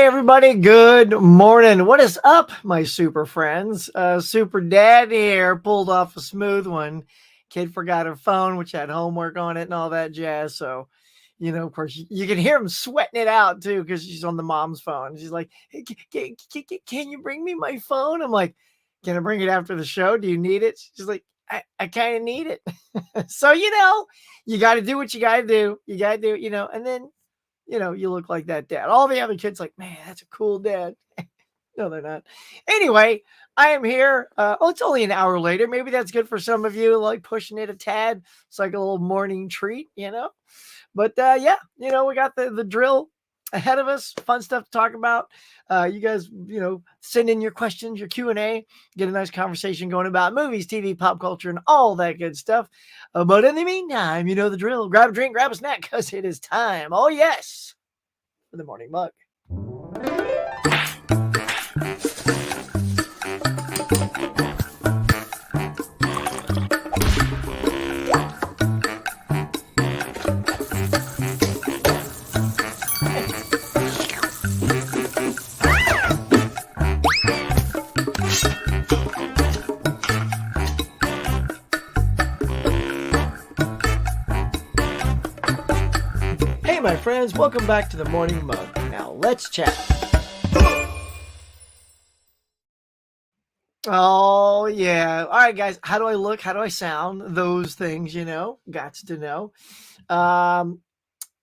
Hey everybody, good morning. What is up, my super friends? Super dad here pulled off a smooth one. Kid forgot her phone, which had homework on it and all that jazz. So, of course, you can hear him sweating it out too because she's on the mom's phone. She's like, hey, can you bring me my phone? I'm like, can I bring it after the show? Do you need it? She's like, I kind of need it. So, you got to do what you got to do. You got to do, and then you look like that dad. All the other kids like, man, that's a cool dad. No, they're not. Anyway, I am here. It's only an hour later. Maybe that's good for some of you, like pushing it a tad. It's like a little morning treat. But yeah, we got the drill ahead of us. Fun stuff to talk about. You guys, send in your questions, your Q&A, get a nice conversation going about movies, TV, pop culture, and all that good stuff. But in the meantime, you know the drill. Grab a drink, grab a snack, because it is time. Oh, yes, for the morning mug. My friends, welcome back to the morning mug. Now let's chat. Oh yeah. All right, guys. How do I look? How do I sound? Those things, got to know. And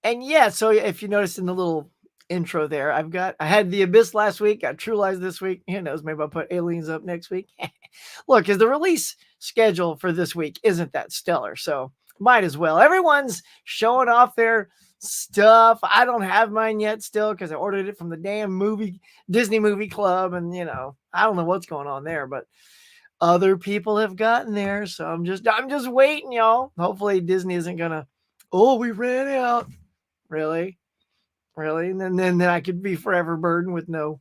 yeah, so if you notice in the little intro there, I had The Abyss last week, got True Lies this week. Who knows? Maybe I'll put Aliens up next week. Look, because the release schedule for this week isn't that stellar, so might as well. Everyone's showing off their stuff. I don't have mine yet still because I ordered it from the damn Disney movie club, and I don't know what's going on there, but other people have gotten there, so I'm just waiting, y'all. Hopefully Disney isn't gonna, oh, we ran out. Really? And then I could be forever burdened with no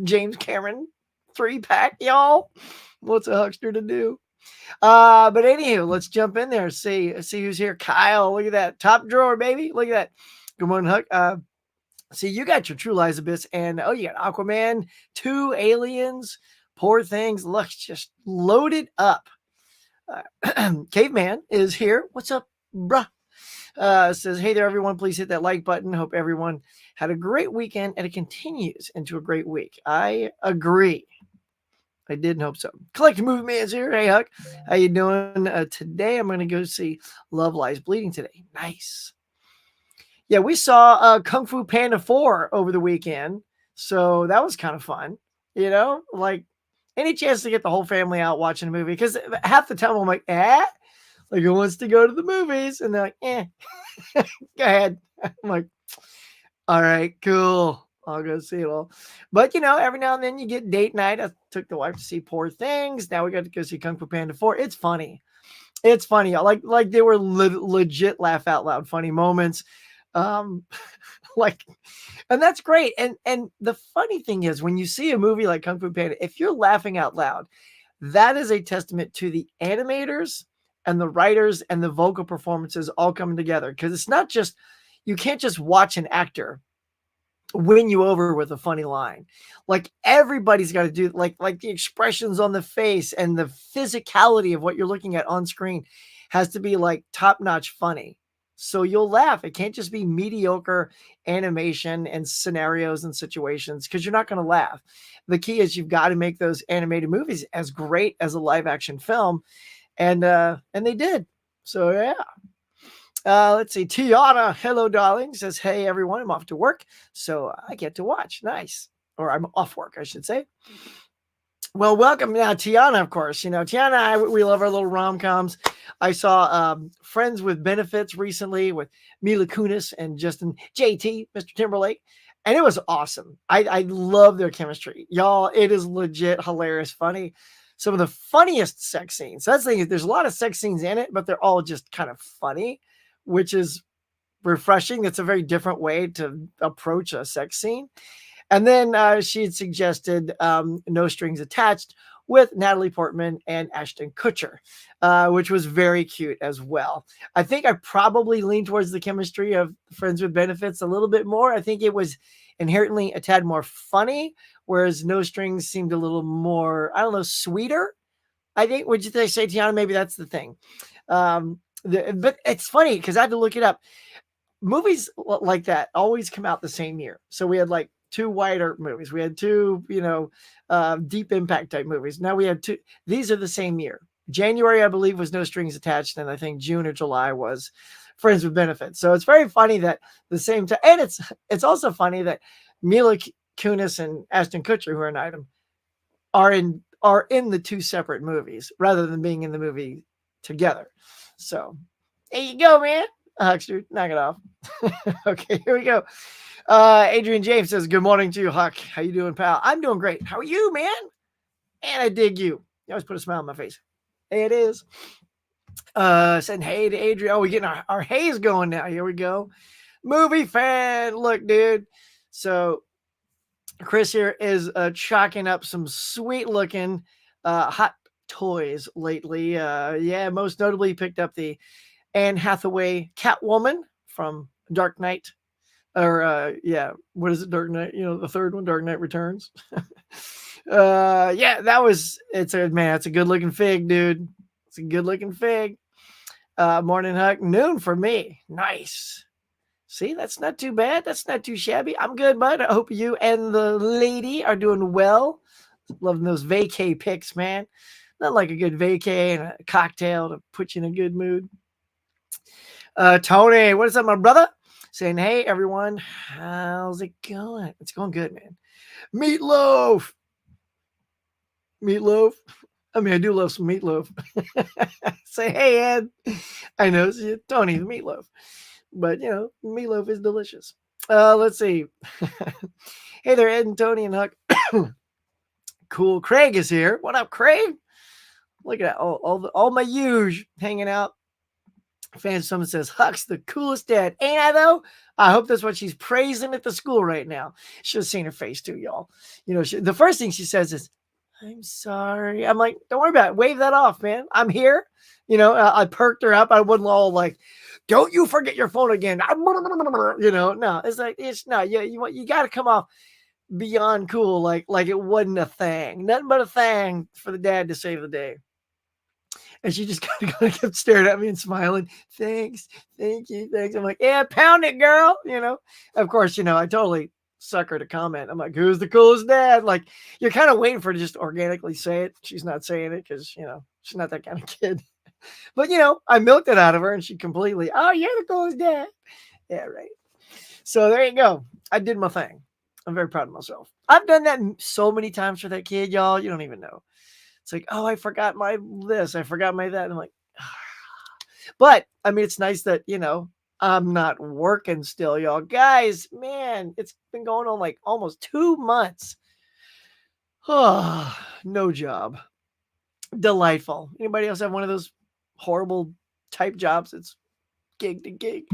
James Cameron 3-pack, y'all. What's a huckster to do? But anywho, let's jump in there. See who's here. Kyle, look at that top drawer, baby. Look at that. Good morning, Huck. See, you got your True Lies Abyss, and you got Aquaman, 2 Aliens, Poor Things. Look, just loaded up. Caveman is here. What's up, bruh? Says, hey there, everyone. Please hit that like button. Hope everyone had a great weekend and it continues into a great week. I agree. I did hope so. Collector Movie Man's here. Hey, Huck. How you doing? Today, I'm going to go see Love Lies Bleeding today. Nice. Yeah, we saw Kung Fu Panda 4 over the weekend. So that was kind of fun. Like any chance to get the whole family out watching a movie. Because half the time I'm like, like who wants to go to the movies? And they're like, go ahead. I'm like, all right, cool. I'll go see it all. But, every now and then you get date night. I took the wife to see Poor Things. Now we got to go see Kung Fu Panda 4. It's funny. It's funny. Like they were legit laugh out loud funny moments. And that's great. And the funny thing is when you see a movie like Kung Fu Panda, if you're laughing out loud, that is a testament to the animators and the writers and the vocal performances all coming together. Because it's not just, you can't just watch an actor win you over with a funny line. Like everybody's got to do like the expressions on the face and the physicality of what you're looking at on screen has to be like top-notch funny. So you'll laugh. It can't just be mediocre animation and scenarios and situations because you're not going to laugh. The key is you've got to make those animated movies as great as a live action film. And they did. So yeah. Let's see. Tiana, hello, darling, says, hey, everyone, I'm off to work, so I get to watch. Nice. Or I'm off work, I should say. Well, welcome now, Tiana, of course. Tiana, we love our little rom-coms. I saw Friends with Benefits recently with Mila Kunis and Justin JT, Mr. Timberlake, and it was awesome. I love their chemistry. Y'all, it is legit hilarious, funny. Some of the funniest sex scenes. That's the thing. There's a lot of sex scenes in it, but they're all just kind of funny, which is refreshing. That's a very different way to approach a sex scene. And then she had suggested No Strings Attached with Natalie Portman and Ashton Kutcher, which was very cute as well. I think I probably leaned towards the chemistry of Friends with Benefits a little bit more. I think it was inherently a tad more funny, whereas No Strings seemed a little more, I don't know, sweeter. I think. Would you say, Tiana? Maybe that's the thing. But it's funny because I had to look it up. Movies like that always come out the same year. So we had like 2 Wyatt Earp movies. We had 2, Deep Impact type movies. Now we have 2. These are the same year. January, I believe, was No Strings Attached, and I think June or July was Friends with Benefits. So it's very funny that the same time, and it's also funny that Mila Kunis and Ashton Kutcher, who are an item, are in the 2 separate movies rather than being in the movie together. So there you go, man. Huckster, knock it off. Okay, here we go. Adrian James says, good morning to you, Huck. How you doing, pal? I'm doing great. How are you, man? And I dig you. You always put a smile on my face. Hey, it is. Saying hey to Adrian. Oh, we're getting our haze going now. Here we go. Movie fan. Look, dude. So Chris here is chalking up some sweet looking hot toys lately. Yeah, most notably picked up the Anne Hathaway Catwoman from Dark Knight. Or what is it? Dark Knight, the third one, Dark Knight Returns. It's a good looking fig, dude. It's a good looking fig. Morning, Huck. Noon for me. Nice. See, that's not too bad. That's not too shabby. I'm good, bud. I hope you and the lady are doing well. Loving those vacay pics, man. Not like a good vacay and a cocktail to put you in a good mood. Tony, what is up, my brother? Saying, hey, everyone. How's it going? It's going good, man. Meatloaf. I mean, I do love some meatloaf. Say, hey, Ed. I know it's Tony, the meatloaf. But, meatloaf is delicious. Let's see. Hey there, Ed and Tony and Huck. Cool. Craig is here. What up, Craig? Look at that. All my huge hanging out. Fan someone says, Huck's the coolest dad. Ain't I, though? I hope that's what she's praising at the school right now. Should have seen her face, too, y'all. The first thing she says is, I'm sorry. I'm like, don't worry about it. Wave that off, man. I'm here. I perked her up. I wasn't all like, don't you forget your phone again. No, it's like, you got to come off beyond cool. Like it wasn't a thing, nothing but a thing for the dad to save the day. And she just kind of kept staring at me and smiling. Thanks. Thank you. Thanks. I'm like, yeah, pound it, girl. Of course, I totally suck her to comment. I'm like, who's the coolest dad? Like, you're kind of waiting for her to just organically say it. She's not saying it because, she's not that kind of kid. But, I milked it out of her and she completely, oh, you're the coolest dad. Yeah, right. So there you go. I did my thing. I'm very proud of myself. I've done that so many times for that kid, y'all. You don't even know. It's like, oh, I forgot my this. I forgot my that. And I'm like, but I mean, it's nice that, I'm not working still, y'all. Guys, man, it's been going on like almost 2 months. Oh, no job. Delightful. Anybody else have one of those horrible type jobs? It's gig to gig.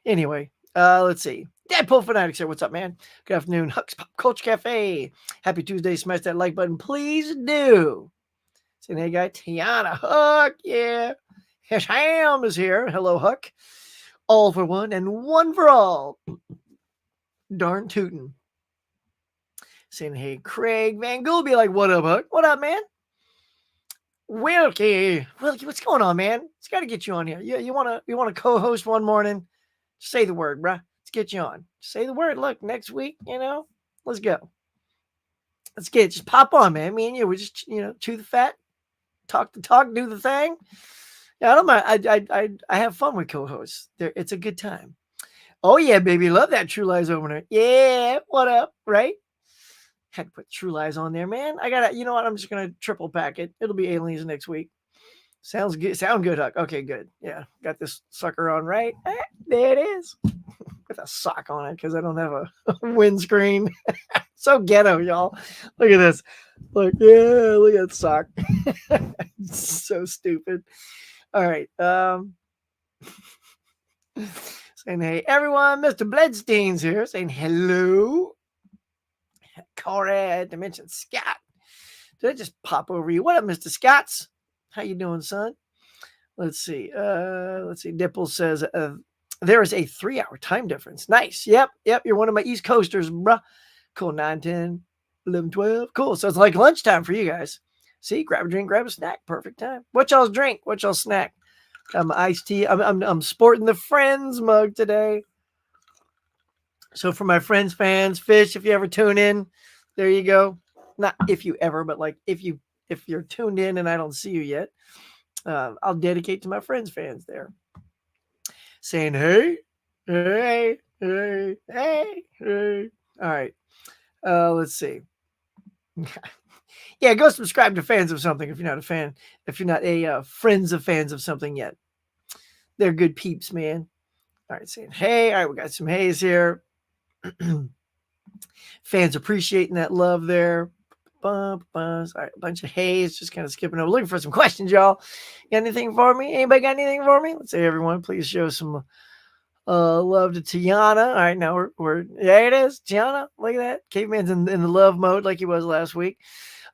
Anyway, let's see. Deadpool Fanatics here. What's up, man? Good afternoon. Huck's Pop Culture Cafe. Happy Tuesday. Smash that like button. Please do. Saying, hey, guy, Tiana. Huck, yeah. Ham is here. Hello, Huck. All for one and one for all. Darn tootin'. Saying, hey, Craig Van Gool be like, what up, Huck? What up, man? Wilkie, what's going on, man? It's got to get you on here. You want to co-host one morning? Say the word, bruh. Let's get you on. Say the word. Look, next week, let's go. Let's get it. Just pop on, man. Me and you, we just, chew the fat, talk the talk, do the thing. Yeah, I don't mind. I have fun with co-hosts. It's a good time. Oh yeah, baby, love that True Lies opener. Yeah, what up, right? Had to put True Lies on there, man. I gotta, you know what? I'm just gonna triple pack it. It'll be Aliens next week. Sounds good. Sound good, Huck. Okay, good. Yeah, got this sucker on right. There it is. With a sock on it because I don't have a windscreen. So ghetto, y'all. Look at this. Look at that sock. So stupid. All right. Saying hey everyone, Mr. Bledstein's here. Saying hello. Corey Dimension Scott. Did I just pop over you? What up, Mr. Scotts? How you doing, son? Let's see. Dipple says There is a 3-hour time difference. Nice. Yep. You're one of my East Coasters, bruh. Cool. 9, 10, 11, 12. Cool. So it's like lunchtime for you guys. See, grab a drink, grab a snack. Perfect time. What y'all's drink? What y'all snack? Iced tea. I'm sporting the Friends mug today. So for my Friends fans, Fish, if you ever tune in, there you go. Not if you ever, but like if you're tuned in and I don't see you yet, I'll dedicate to my Friends fans there, saying hey, hey, hey, hey, hey. All right. Let's see. Yeah, go subscribe to Fans of Something if you're not a fan. If you're not a Friends of Fans of Something yet, they're good peeps, man. All right, saying hey. All right, we got some hays here. Fans appreciating that love there. All right, a bunch of hays, just kind of skipping over. Looking for some questions, y'all. Got anything for me? Anybody got anything for me? Let's say everyone, please show some love to Tiana. All right, now we're there it is. Tiana, look at that. Caveman's in the love mode like he was last week.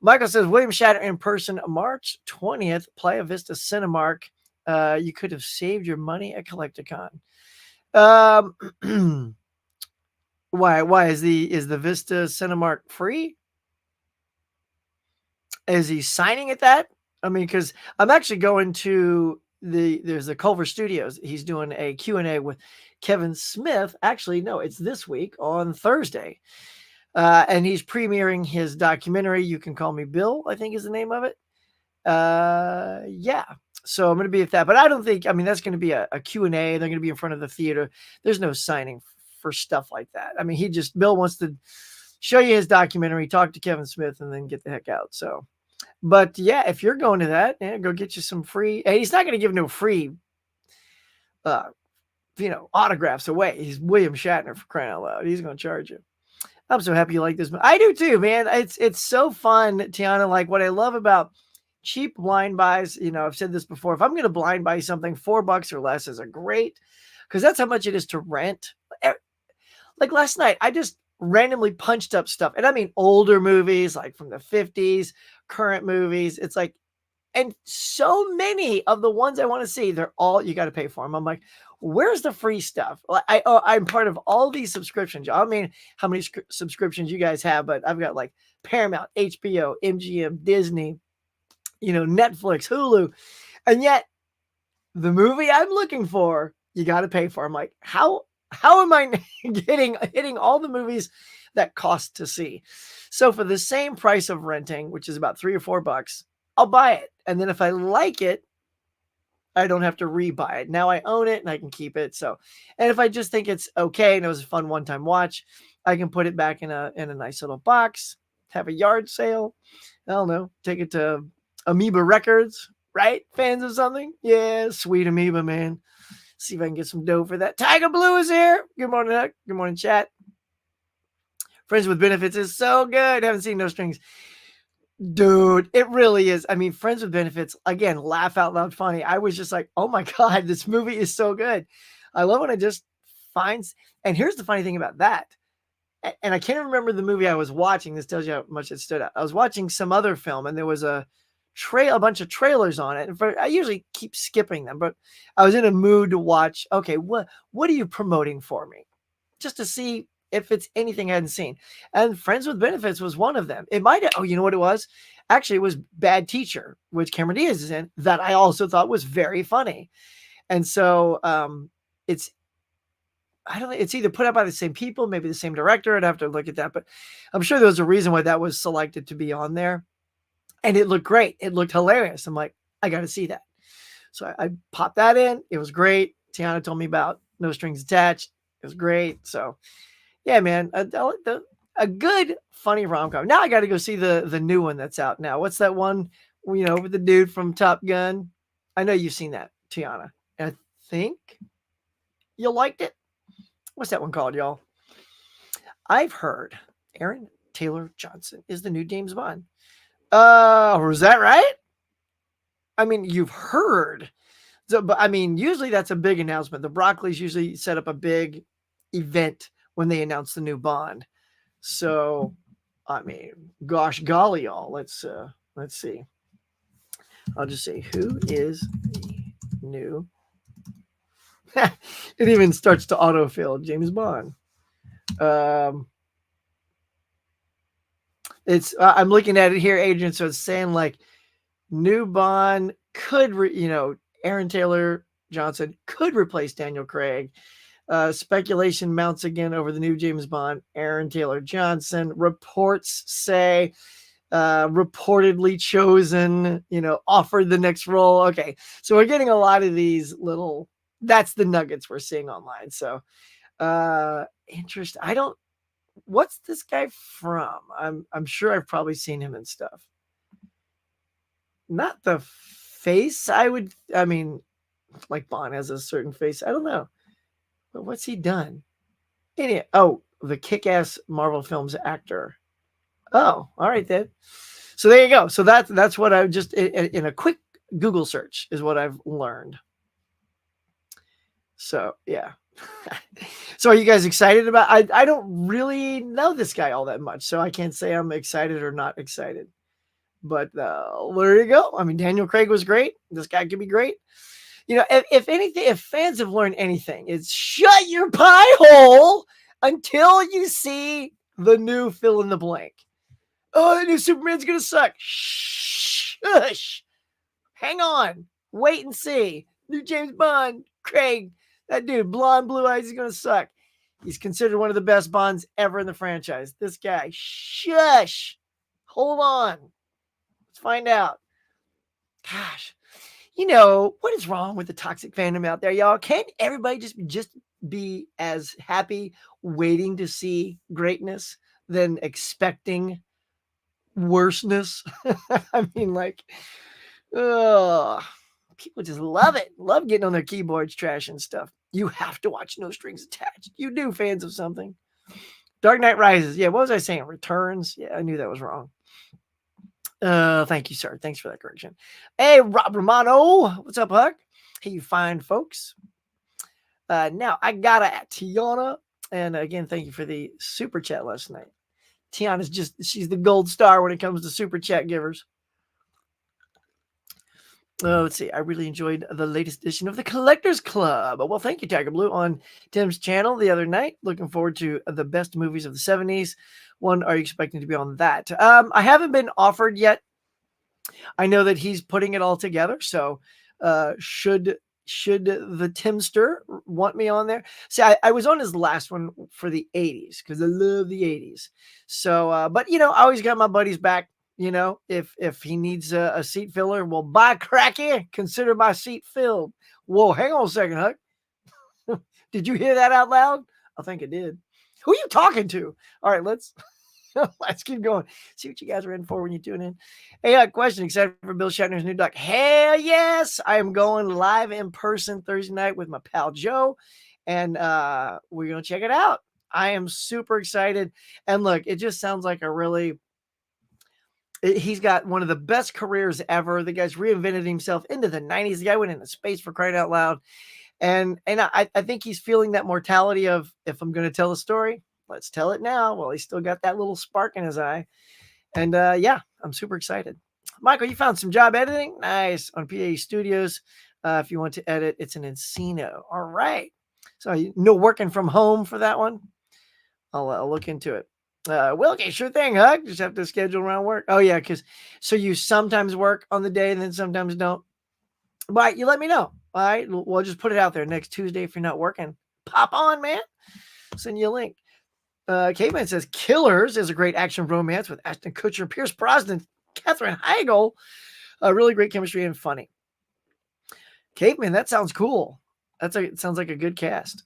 Michael says William Shatner in person March 20th, Playa Vista Cinemark. You could have saved your money at Collecticon. Why is the Vista Cinemark free? Is he signing at that? I mean, because I'm actually going to there's the Culver Studios. He's doing a Q&A with Kevin Smith. Actually, no, it's this week on Thursday. And he's premiering his documentary, You Can Call Me Bill, I think is the name of it. Yeah. So I'm going to be at that. But I don't think, I mean, that's going to be a Q&A. They're going to be in front of the theater. There's no signing for stuff like that. I mean, Bill wants to show you his documentary, talk to Kevin Smith, and then get the heck out. So, but yeah, if you're going to that, yeah, go get you some free. And he's not going to give no free, autographs away. He's William Shatner, for crying out loud. He's going to charge you. I'm so happy you like this. I do too, man. It's so fun, Tiana. Like what I love about cheap blind buys, I've said this before. If I'm going to blind buy something, $4 or less is a great, because that's how much it is to rent. Like last night, I just randomly punched up stuff. And I mean, older movies like from the 50s, current movies. It's like, and so many of the ones I want to see, they're all, you got to pay for them. I'm like, where's the free stuff? I'm part of all these subscriptions. I mean, how many subscriptions you guys have, but I've got like Paramount, HBO, MGM, Disney, Netflix, Hulu. And yet the movie I'm looking for, you got to pay for. I'm like, how am I hitting all the movies that cost to see? So for the same price of renting, which is about $3 or $4, I'll buy it. And then if I like it, I don't have to rebuy it. Now I own it and I can keep it. So, and if I just think it's okay and it was a fun one-time watch, I can put it back in a nice little box, have a yard sale. I don't know, take it to Amoeba Records, right? Fans of something? Yeah, sweet Amoeba, man. See if I can get some dough for that. Tiger Blue is here. Good morning, Huck. Good morning, chat. Friends with Benefits is so good. Haven't seen No Strings. Dude, it really is. I mean, Friends with Benefits, again, laugh out loud funny. I was just like, oh my God, this movie is so good. I love when I just find, and here's the funny thing about that. And I can't remember the movie I was watching. This tells you how much it stood out. I was watching some other film and there was a bunch of trailers on it. And I usually keep skipping them, but I was in a mood to watch. Okay, what are you promoting for me? Just to see if it's anything I hadn't seen. And Friends with Benefits was one of them. It might have, you know what it was? Actually, it was Bad Teacher, which Cameron Diaz is in, that I also thought was very funny. And so it's either put out by the same people, maybe the same director. I'd have to look at that, but I'm sure there was a reason why that was selected to be on there. And it looked great. It looked hilarious. I'm like, I got to see that. So I popped that in. It was great. Tiana told me about No Strings Attached. It was great. So yeah, man, a good, funny rom-com. Now I got to go see the new one that's out now. What's that one, with the dude from Top Gun? I know you've seen that, Tiana. I think you liked it. What's that one called, y'all? I've heard Aaron Taylor Johnson is the new James Bond. Was that right? I mean, you've heard. So, but I mean, usually that's a big announcement. The Broccoli's usually set up a big event when they announce the new Bond. So, I mean, gosh golly, y'all. Let's see. I'll just say, who is the new It even starts to autofill. James Bond. It's I'm looking at it here, Adrian. So it's saying like new Bond could, Aaron Taylor Johnson could replace Daniel Craig. Speculation mounts again over the new James Bond, Aaron Taylor Johnson. Reports say reportedly chosen, offered the next role. Okay, so we're getting a lot of these little. That's the nuggets we're seeing online. So, interest. I don't. What's this guy from? I'm sure I've probably seen him and stuff. Not the face. I mean, like Bond has a certain face. I don't know. But what's he done? The Kick-Ass Marvel Films actor. Oh, all right then. So there you go. So that's what I've just in a quick Google search is what I've learned. So yeah. So are you guys excited about? I don't really know this guy all that much, so I can't say I'm excited or not excited. But there you go. I mean, Daniel Craig was great. This guy could be great. If anything, if fans have learned anything, it's shut your pie hole until you see the new fill in the blank. Oh, the new Superman's gonna suck. Shush. Hang on. Wait and see. New James Bond, Craig, that dude, blonde, blue eyes, he's gonna suck. He's considered one of the best Bonds ever in the franchise. This guy, shush. Hold on. Let's find out. Gosh. What is wrong with the toxic fandom out there, y'all? Can't everybody just be as happy waiting to see greatness than expecting worseness? I mean, like, people just love it. Love getting on their keyboards, trashing stuff. You have to watch No Strings Attached. You do, fans of something. Dark Knight Rises. Yeah, what was I saying? Returns. Yeah, I knew that was wrong. Thank you, sir. Thanks for that correction. Hey, Rob Romano. What's up, Huck? Hey, you fine folks. Now I got at Tiana. And again, thank you for the super chat last night. Tiana's she's the gold star when it comes to super chat givers. Let's see. I really enjoyed the latest edition of the Collectors Club. Well, thank you, Tiger Blue, on Tim's channel the other night. Looking forward to the best movies of the 70s. When are you expecting to be on that? I haven't been offered yet. I know that he's putting it all together. So should the Timster want me on there? See, I was on his last one for the 80s because I love the 80s. So, but, I always got my buddies back. If he needs a seat filler, well, by cracky, consider my seat filled. Whoa, hang on a second, Huck. Did you hear that out loud? I think I did. Who are you talking to? All right, let's keep going. See what you guys are in for when you tune in. Hey, question. Excited for Bill Shatner's new doc? Hell yes. I am going live in person Thursday night with my pal Joe, and we're going to check it out. I am super excited. And look, it just sounds like he's got one of the best careers ever. The guy's reinvented himself into the 90s. The guy went into space, for crying out loud. And I think he's feeling that mortality of, if I'm going to tell a story, let's tell it now. Well, he's still got that little spark in his eye. And yeah, I'm super excited. Michael, you found some job editing? Nice. On PA Studios. If you want to edit, it's in Encino. All right. So no working from home for that one? I'll look into it. Wilkie, sure thing, Huck. Just have to schedule around work. Oh, yeah, so you sometimes work on the day and then sometimes don't. But you let me know. All right, we'll just put it out there next Tuesday if you're not working. Pop on, man. Send you a link. Caveman says Killers is a great action romance with Ashton Kutcher, Pierce Brosnan, Katherine Heigl. Really great chemistry and funny. Caveman, that sounds cool. It sounds like a good cast.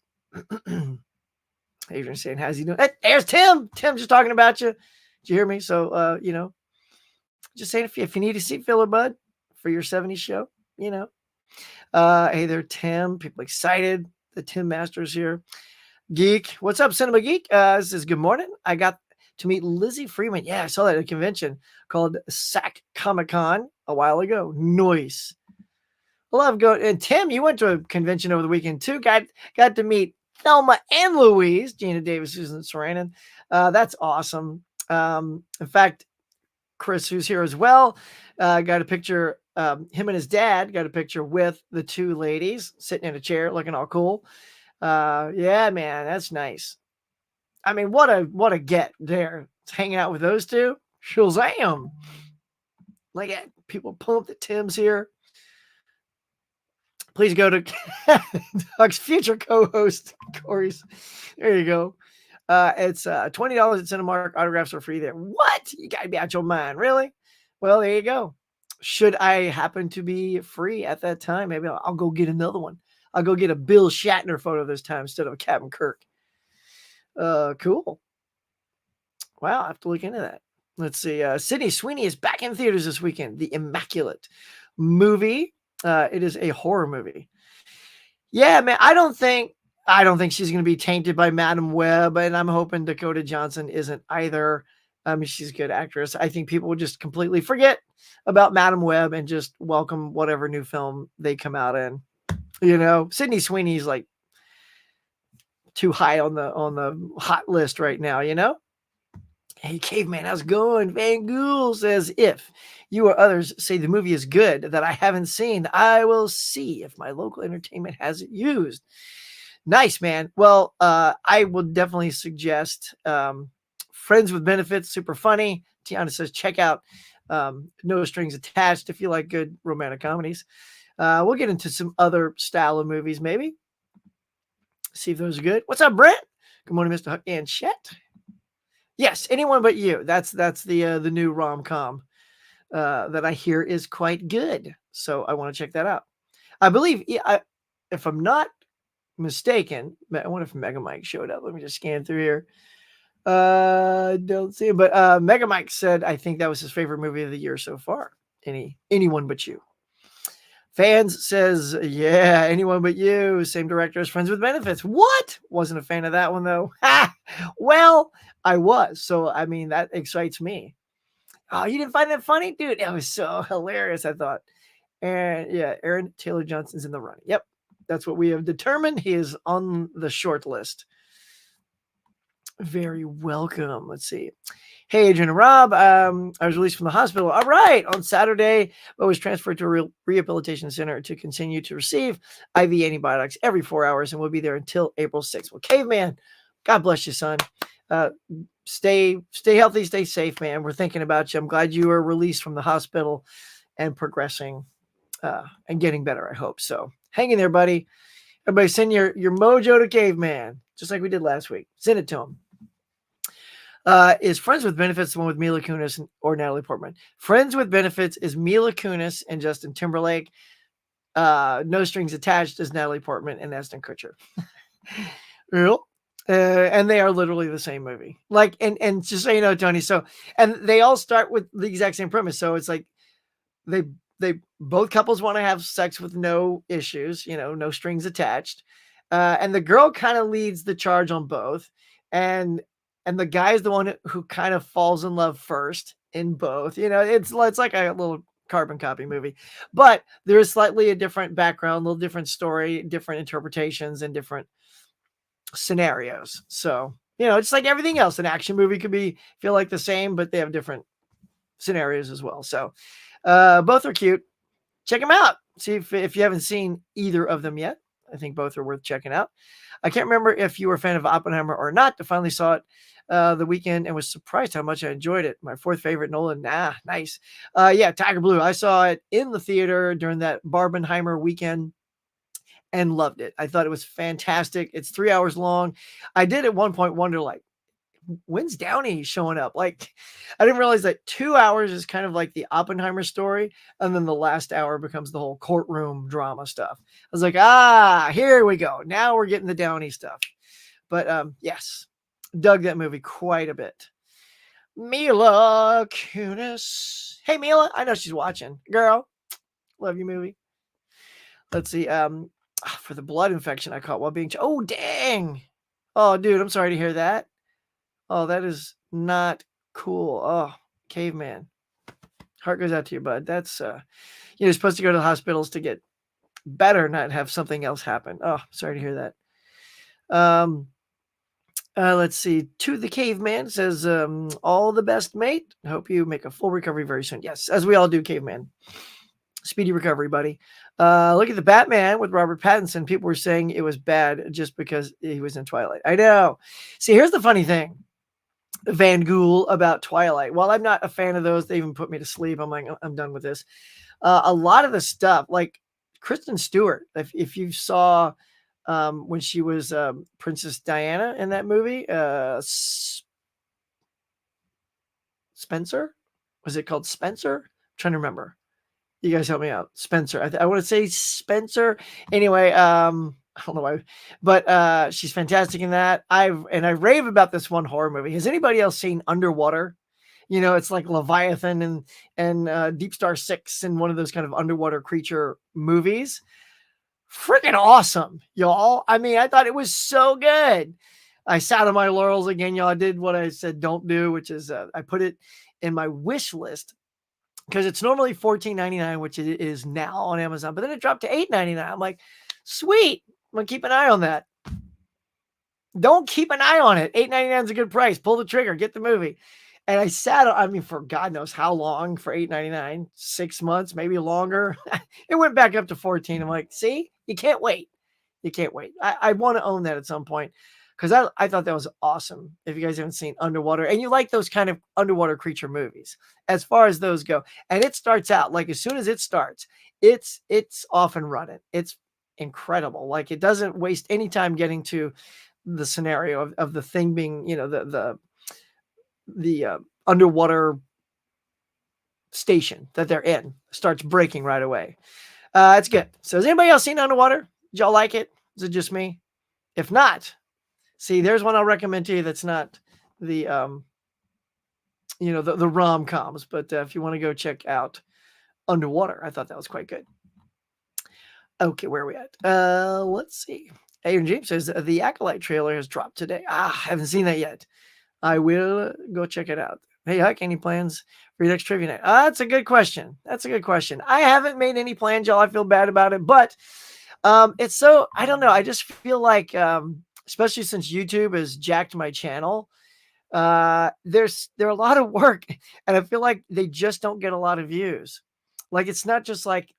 Adrian saying, how's he doing? Hey, there's Tim. Tim just talking about you. Did you hear me? So, just saying if you need a seat filler, bud, for your 70s show, Hey there, Tim. People excited. The Tim Masters here. Geek. What's up, Cinema Geek? This is good morning. I got to meet Lizzie Freeman. Yeah, I saw that at a convention called SAC Comic Con a while ago. Nice. I love going. And Tim, you went to a convention over the weekend too. Got to meet Thelma and Louise, Gina Davis, Susan Sarandon. That's awesome. In fact, Chris, who's here as well, got a picture. Him and his dad got a picture with the two ladies sitting in a chair, looking all cool. Yeah, man, that's nice. I mean, what a get there. Hanging out with those two. Shazam! Like people pull up the Tims here. Please go to Doug's future co-host, Corey's. There you go. It's $20 at Cinemark. Autographs are free there. What? You gotta be out your mind, really? Well, there you go. Should I happen to be free at that time, maybe I'll go get another one. I'll go get a Bill Shatner photo this time instead of a Captain Kirk. Cool. Wow, I have to look into that. Let's see. Sydney Sweeney is back in theaters this weekend. The Immaculate movie. It is a horror movie. Yeah, man. I don't think she's going to be tainted by Madam Web, and I'm hoping Dakota Johnson isn't either. She's a good actress. I think people would just completely forget about Madam Web and just welcome whatever new film they come out in. Sydney Sweeney's like too high on the hot list right now. Hey, Caveman, how's it going? Van Gool says, if you or others say the movie is good that I haven't seen, I will see if my local entertainment has it used. Nice, man. Well, I would definitely suggest Friends with Benefits, super funny. Tiana says, check out No Strings Attached if you like good romantic comedies. We'll get into some other style of movies, maybe. See if those are good. What's up, Brent? Good morning, Mr. Huck and Chet. Yes, Anyone But You. That's the new rom-com that I hear is quite good. So I want to check that out. I believe, if I'm not mistaken, I wonder if Mega Mike showed up. Let me just scan through here. Don't see him, but Mega Mike said I think that was his favorite movie of the year so far. Anyone But You. Fans says, yeah, Anyone But You. Same director as Friends with Benefits. What? Wasn't a fan of that one though. Well, I was. So I mean, that excites me. Oh, you didn't find that funny, dude? It was so hilarious, I thought. And yeah, Aaron Taylor Johnson's in the running. Yep, that's what we have determined. He is on the short list. Very welcome. Let's see. Hey, Adrian and Rob. I was released from the hospital. All right. On Saturday, I was transferred to a rehabilitation center to continue to receive IV antibiotics every 4 hours and will be there until April 6th. Well, Caveman, God bless you, son. Stay healthy, stay safe, man. We're thinking about you. I'm glad you were released from the hospital and progressing and getting better, I hope. So hang in there, buddy. Everybody send your mojo to Caveman, just like we did last week. Send it to him. Is Friends with Benefits the one with Mila Kunis or Natalie Portman? Friends with Benefits is Mila Kunis and Justin Timberlake. No Strings Attached is Natalie Portman and Ashton Kutcher. Real? And they are literally the same movie. Like, and just so you know, Tony, so, and they all start with the exact same premise. So it's like they both couples want to have sex with no issues, no strings attached. And the girl kind of leads the charge on both. And the guy is the one who kind of falls in love first in both. It's like a little carbon copy movie, but there is slightly a different background, a little different story, different interpretations, and different scenarios. So, it's like everything else. An action movie could feel like the same, but they have different scenarios as well. So, both are cute. Check them out. See if you haven't seen either of them yet. I think both are worth checking out. I can't remember if you were a fan of Oppenheimer or not. I finally saw it the weekend and was surprised how much I enjoyed it. My fourth favorite Nolan. Nice. Yeah, Tiger Blue. I saw it in the theater during that Barbenheimer weekend and loved it. I thought it was fantastic. It's 3 hours long. I did at one point wonder, like, when's Downey showing up? Like, I didn't realize that 2 hours is kind of like the Oppenheimer story, and then the last hour becomes the whole courtroom drama stuff. I was like, here we go. Now we're getting the Downey stuff. But yes, dug that movie quite a bit. Mila Kunis. Hey, Mila, I know she's watching. Girl, love your movie. Let's see. For the blood infection I caught while being... Oh, dang. Oh, dude, I'm sorry to hear that. Oh, that is not cool. Oh, Caveman. Heart goes out to you, bud. That's, you're supposed to go to the hospitals to get better, not have something else happen. Oh, sorry to hear that. Let's see. To the Caveman says, all the best, mate. Hope you make a full recovery very soon. Yes, as we all do, Caveman. Speedy recovery, buddy. Look at the Batman with Robert Pattinson. People were saying it was bad just because he was in Twilight. I know. See, here's the funny thing, Van Gool, about Twilight. While I'm not a fan of those, they even put me to sleep. I'm like, I'm done with this. A lot of the stuff, like Kristen Stewart, if you saw when she was Princess Diana in that movie, Spencer? Was it called Spencer? I'm trying to remember. You guys help me out. Spencer. I want to say Spencer. Anyway, I don't know why, but she's fantastic in that. I rave about this one horror movie. Has anybody else seen Underwater? You know, it's like Leviathan and Deep Star Six and one of those kind of underwater creature movies. Freaking awesome, y'all. I mean, I thought it was so good. I sat on my laurels again, y'all. I did what I said don't do, which is I put it in my wish list because it's normally $14.99, which it is now on Amazon, but then it dropped to $8.99. I'm like, sweet. I'm gonna keep an eye on that. Don't keep an eye on it. $8.99 is a good price. Pull the trigger, get the movie. And I sat on, I mean, for God knows how long for $8.99, 6 months, maybe longer. It went back up to 14. I'm like, see, you can't wait. You can't wait. I want to own that at some point because I thought that was awesome. If you guys haven't seen Underwater and you like those kind of underwater creature movies, as far as those go, and it starts out like as soon as it starts, it's off and running. It's incredible. Like it doesn't waste any time getting to the scenario of the thing being, you know, the underwater station that they're in starts breaking right away. It's good. So has anybody else seen Underwater? Did y'all like it? Is it just me? If not, see, there's one I'll recommend to you that's not the you know, the rom-coms, but if you want to go check out Underwater, I thought that was quite good. Okay, where are we at? Let's see. Adrian James says the Acolyte trailer has dropped today. I haven't seen that yet. I will go check it out. Hey, Huck, any plans for your next trivia night? That's a good question. That's a good question. I haven't made any plans, y'all. I feel bad about it, but it's so, I don't know. I just feel like, especially since YouTube has jacked my channel, they're a lot of work, and I feel like they just don't get a lot of views. Like it's not just like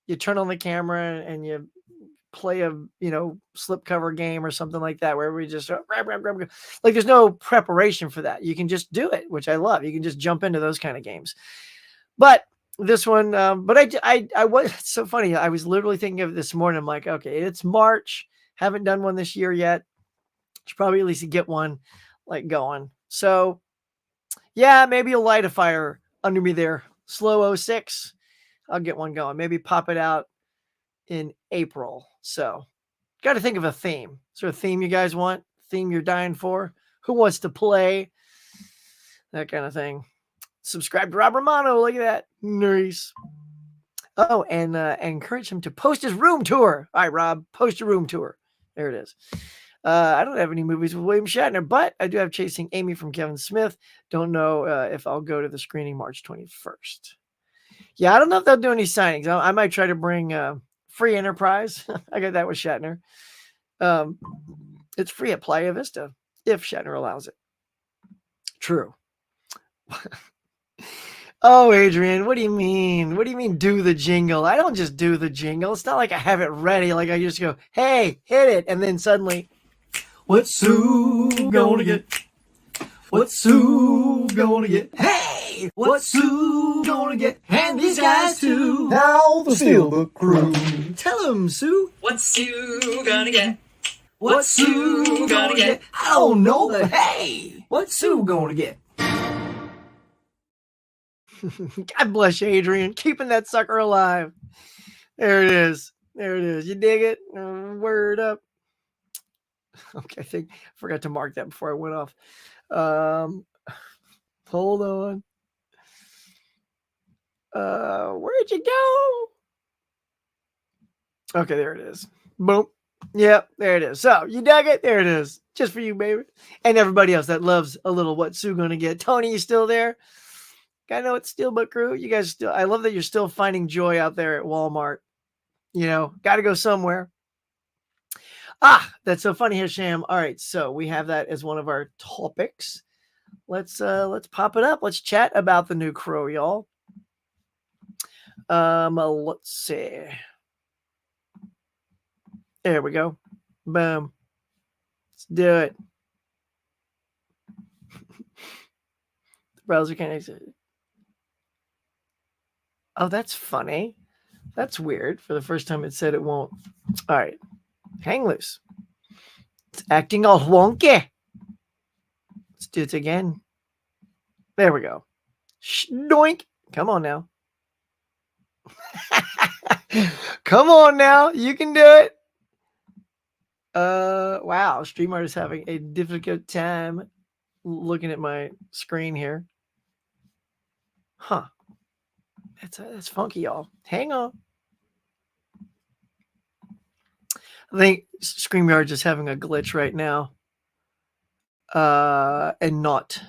you turn on the camera and you play a, you know, slipcover game or something like that where we just like there's no preparation for that. You can just do it, which I love. You can just jump into those kind of games. But this one, but I was, it's so funny. I was literally thinking of it this morning. I'm like, okay, it's March. Haven't done one this year yet. Should probably at least get one like going. So yeah, maybe you'll light a fire under me there. Slow 06. I'll get one going. Maybe pop it out in April. So got to think of a theme. Is there a theme you guys want? Theme you're dying for? Who wants to play? That kind of thing. Subscribe to Rob Romano. Look at that. Nice. Oh, and encourage him to post his room tour. All right, Rob, post your room tour. There it is. I don't have any movies with William Shatner, but I do have Chasing Amy from Kevin Smith. Don't know if I'll go to the screening March 21st. Yeah, I don't know if they'll do any signings. I might try to bring Free Enterprise. I got that with Shatner. It's free at Playa Vista if Shatner allows it. True. Oh, Adrian, what do you mean? What do you mean do the jingle? I don't just do the jingle. It's not like I have it ready. Like I just go, hey, hit it. And then suddenly, what's Sue gonna get? What's Sue gonna get? Hey, what's Sue gonna get? And these guys too. Now the Silver Crew. Tell him, Sue. What's Sue gonna get? What's Sue gonna get? I don't know, but hey, what's Sue gonna get? God bless you, Adrian. Keeping that sucker alive. There it is. There it is. You dig it? Word up. Okay, I think I forgot to mark that before I went off. Hold on. Where'd you go? Okay, there it is. Boom. Yep, there it is. So you dug it? There it is. Just for you, baby. And everybody else that loves a little What's Sue Gonna Get. Tony, you still there? I know it's Steelbook Crew. You guys still, I love that you're still finding joy out there at Walmart. You know, got to go somewhere. That's so funny, Hisham. All right, so we have that as one of our topics. Let's pop it up. Let's chat about the new Crow, y'all. Let's see. There we go. Boom. Let's do it. The browser can't exit. Oh, that's funny. That's weird. For the first time, it said it won't. All right. Hang loose. It's acting all wonky. Let's do it again. There we go. Doink. Come on now. Come on now. You can do it. Wow. StreamYard is having a difficult time looking at my screen here. Huh. That's funky, y'all. Hang on. I think StreamYard is having a glitch right now. And not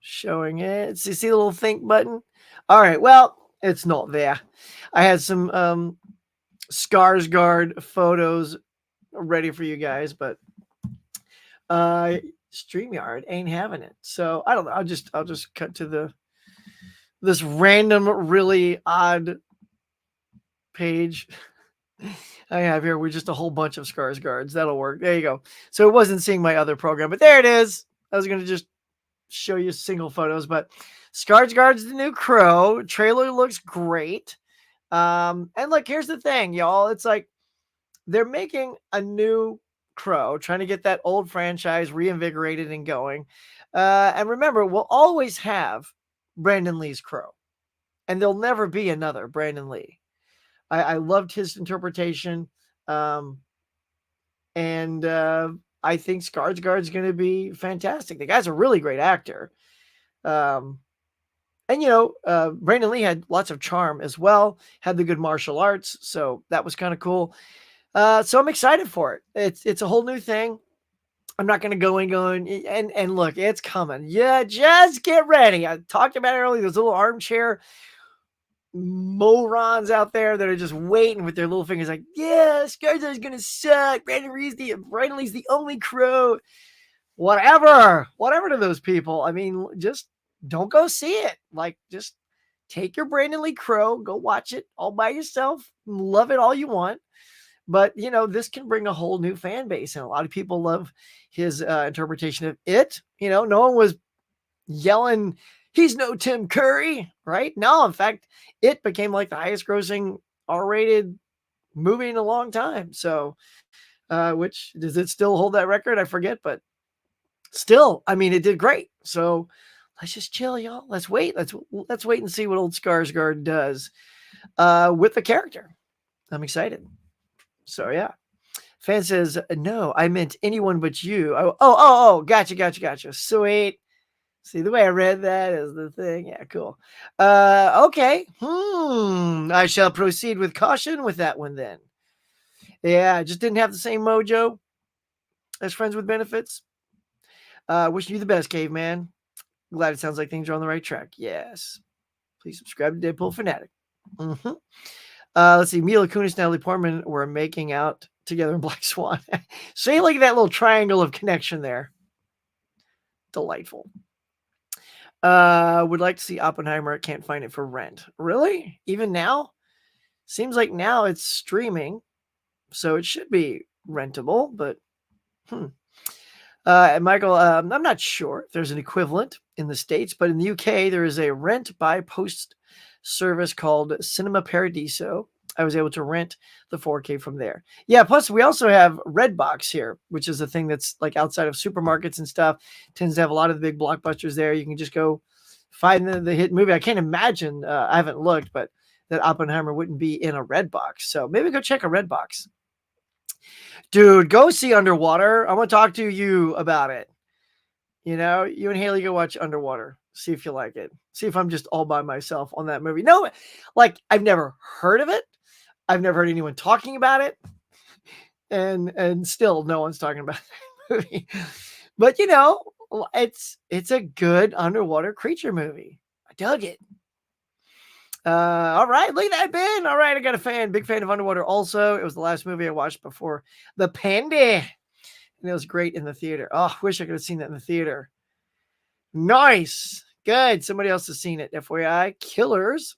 showing it. So you see the little think button? All right. Well, it's not there. I had some Skarsgård photos ready for you guys, but StreamYard ain't having it. So I don't know. I'll just cut to this random, really odd page I have here with just a whole bunch of Skarsgårds. That'll work. There you go. So it wasn't seeing my other program, but there it is. I was going to just show you single photos, but Skarsgård's the new Crow. Trailer looks great. And look, here's the thing, y'all. It's like they're making a new Crow, trying to get that old franchise reinvigorated and going. And remember, we'll always have Brandon Lee's Crow, and there'll never be another Brandon Lee. I loved his interpretation. And I think Skarsgård's going to be fantastic. The guy's a really great actor. And, Brandon Lee had lots of charm as well, had the good martial arts. So that was kind of cool. So I'm excited for it. It's a whole new thing. I'm not going to go and look, it's coming. Yeah, just get ready. I talked about it earlier. Those little armchair morons out there that are just waiting with their little fingers like, yeah, Skarsgård's gonna suck. Brandon Lee's the only Crow. Whatever to those people. I mean, just don't go see it. Like, just take your Brandon Lee Crow, go watch it all by yourself, love it all you want. But this can bring a whole new fan base, and a lot of people love his interpretation of it. No one was yelling, he's no Tim Curry, right? No, in fact, it became like the highest grossing R-rated movie in a long time. So, which does it still hold that record? I forget, but still, I mean, it did great. So let's just chill, y'all. Let's wait. Let's wait and see what old Skarsgård does with the character. I'm excited. So yeah. Fan says, no, I meant anyone but you. Oh, gotcha. Sweet. See, the way I read that is the thing. Yeah, cool. Okay. I shall proceed with caution with that one then. Yeah, I just didn't have the same mojo as Friends with Benefits. Wishing you the best, Caveman. Glad it sounds like things are on the right track. Yes. Please subscribe to Deadpool Fanatic. Let's see. Mila Kunis and Natalie Portman were making out together in Black Swan. See, look at that little triangle of connection there. Delightful. Would like to see Oppenheimer. Can't find it for rent. Really? Even now? Seems like now it's streaming, so it should be rentable, but Michael, I'm not sure if there's an equivalent in the States, but in the UK, there is a rent by post service called Cinema Paradiso. I was able to rent the 4K from there. Yeah, plus we also have Redbox here, which is a thing that's like outside of supermarkets and stuff. Tends to have a lot of the big blockbusters there. You can just go find the hit movie. I can't imagine, I haven't looked, but that Oppenheimer wouldn't be in a Redbox. So maybe go check a Redbox. Dude, go see Underwater. I'm going to talk to you about it. You and Haley go watch Underwater. See if you like it. See if I'm just all by myself on that movie. No, like I've never heard of it. I've never heard anyone talking about it. And still no one's talking about that movie. But it's a good underwater creature movie. I dug it. All right, look at that, Ben. All right, I got a fan, big fan of Underwater. Also, it was the last movie I watched before the pandemic, and it was great in the theater. Oh, wish I could have seen that in the theater. Nice, good. Somebody else has seen it. FYI, Killers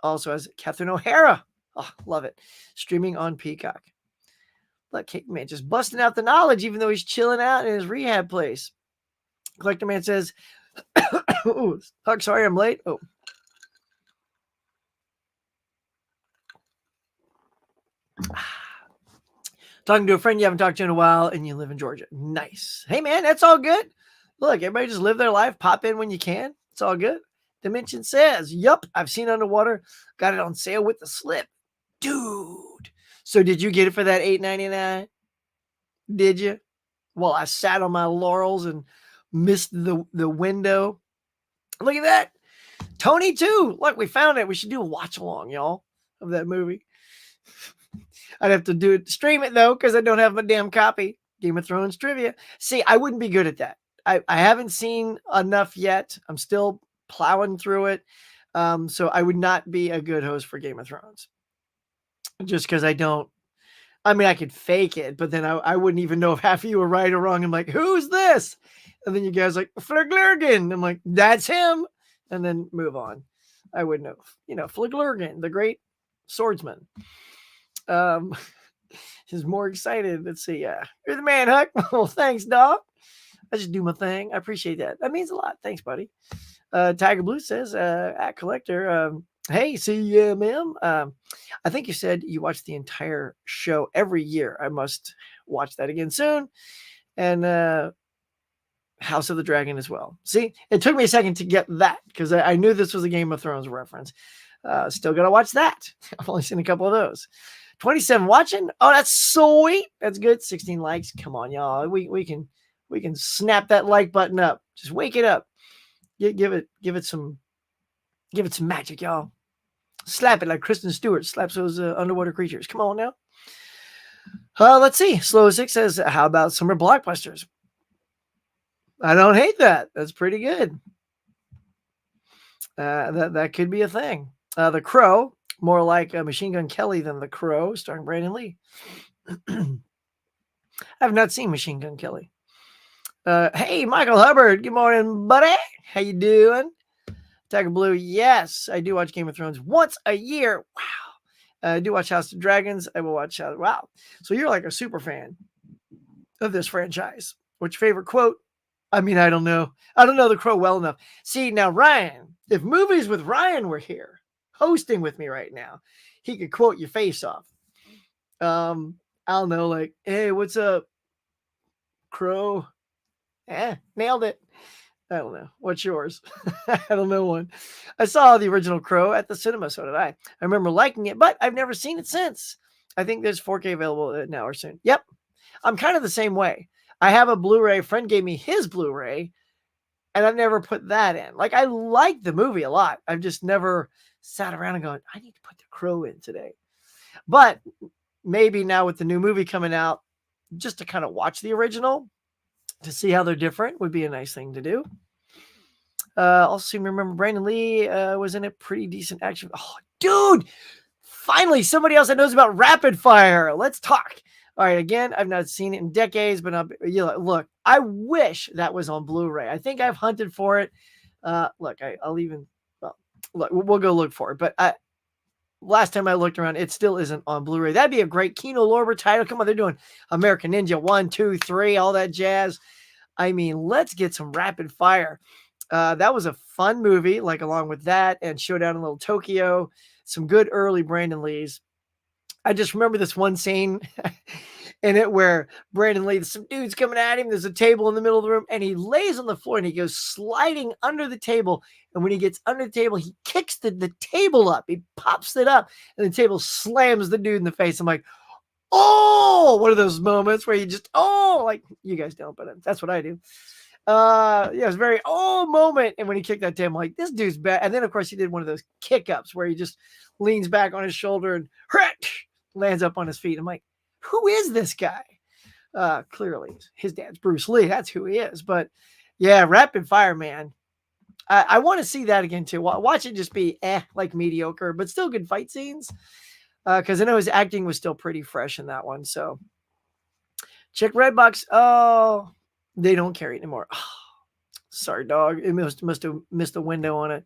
also has Catherine O'Hara. Oh, love it. Streaming on Peacock. Look, man, just busting out the knowledge, even though he's chilling out in his rehab place. Collector Man says, "Ooh, Huck, sorry I'm late." Oh. Talking to a friend you haven't talked to in a while and you live in Georgia. Nice. Hey, man, that's all good. Look, everybody just live their life. Pop in when you can. It's all good. Dimension says, yup, I've seen Underwater. Got it on sale with the slip. Dude. So did you get it for that $8.99? Did you? Well, I sat on my laurels and missed the window. Look at that. Tony, too. Look, we found it. We should do a watch along, y'all, of that movie. I'd have to stream it though, because I don't have my damn copy. Game of Thrones trivia. See, I wouldn't be good at that. I haven't seen enough yet. I'm still plowing through it. So I would not be a good host for Game of Thrones. Just because I don't. I mean, I could fake it, but then I wouldn't even know if half of you were right or wrong. I'm like, who's this? And then you guys like, Flurglurgen. I'm like, that's him. And then move on. I would know. Flurglurgen, the great swordsman. Is more excited. Let's see. You're the man, Huck. Well, thanks, dog. I just do my thing. I appreciate that. That means a lot. Thanks, buddy. Tiger Blue says, at Collector, hey, see, ma'am. I think you said you watched the entire show every year. I must watch that again soon. And House of the Dragon as well. See, it took me a second to get that because I knew this was a Game of Thrones reference. Still got to watch that. I've only seen a couple of those. 27 watching. Oh, that's sweet. That's good. 16 likes. Come on, y'all. We can snap that like button up. Just wake it up. Give it some magic, y'all. Slap it like Kristen Stewart slaps those underwater creatures. Come on now. Let's see. Slow 6 says, how about summer blockbusters? I don't hate that. That's pretty good. That could be a thing. The Crow, more like Machine Gun Kelly than The Crow, starring Brandon Lee. I have not seen Machine Gun Kelly. Hey, Michael Hubbard. Good morning, buddy. How you doing? Tiger Blue. Yes, I do watch Game of Thrones once a year. Wow. I do watch House of Dragons. I will watch wow. So you're like a super fan of this franchise. What's your favorite quote? I mean, I don't know. I don't know The Crow well enough. See, now, Ryan, if Movies with Ryan were here, hosting with me right now, he could quote your face off. I'll know, like, hey, what's up, Crow? Nailed it. I don't know. What's yours? I don't know one. I saw the original Crow at the cinema, so did I. I remember liking it, but I've never seen it since. I think there's 4K available now or soon. Yep. I'm kind of the same way. I have a Blu-ray. A friend gave me his Blu-ray, and I've never put that in. Like, I like the movie a lot. I've just never sat around and going, I need to put The Crow in today. But maybe now with the new movie coming out, just to kind of watch the original to see how they're different would be a nice thing to do. Also, remember Brandon Lee was in a pretty decent action. Oh, dude! Finally, somebody else that knows about Rapid Fire. Let's talk. All right, again, I've not seen it in decades, but look, I wish that was on Blu-ray. I think I've hunted for it. Look, we'll go look for it. But last time I looked around, it still isn't on Blu-ray. That'd be a great Kino Lorber title. Come on, they're doing American Ninja 1, 2, 3, all that jazz. I mean, let's get some Rapid Fire. That was a fun movie, like along with that and Showdown in Little Tokyo. Some good early Brandon Lees. I just remember this one scene in it where Brandon Lee, some dude's coming at him. There's a table in the middle of the room, and he lays on the floor, and he goes sliding under the table. And when he gets under the table, he kicks the table up. He pops it up, and the table slams the dude in the face. I'm like, oh, one of those moments where you just, like you guys don't, but that's what I do. It was a very moment. And when he kicked that table, I'm like, this dude's bad. And then, of course, he did one of those kick ups where he just leans back on his shoulder and lands up on his feet. I'm like, who is this guy? Clearly his dad's Bruce Lee. That's who he is. But yeah, Rapid Fire, man. I want to see that again too. Watch it just be like mediocre, but still good fight scenes. Because I know his acting was still pretty fresh in that one. So check Redbox. Oh, they don't carry it anymore. Oh, sorry, dog. It must have missed the window on it.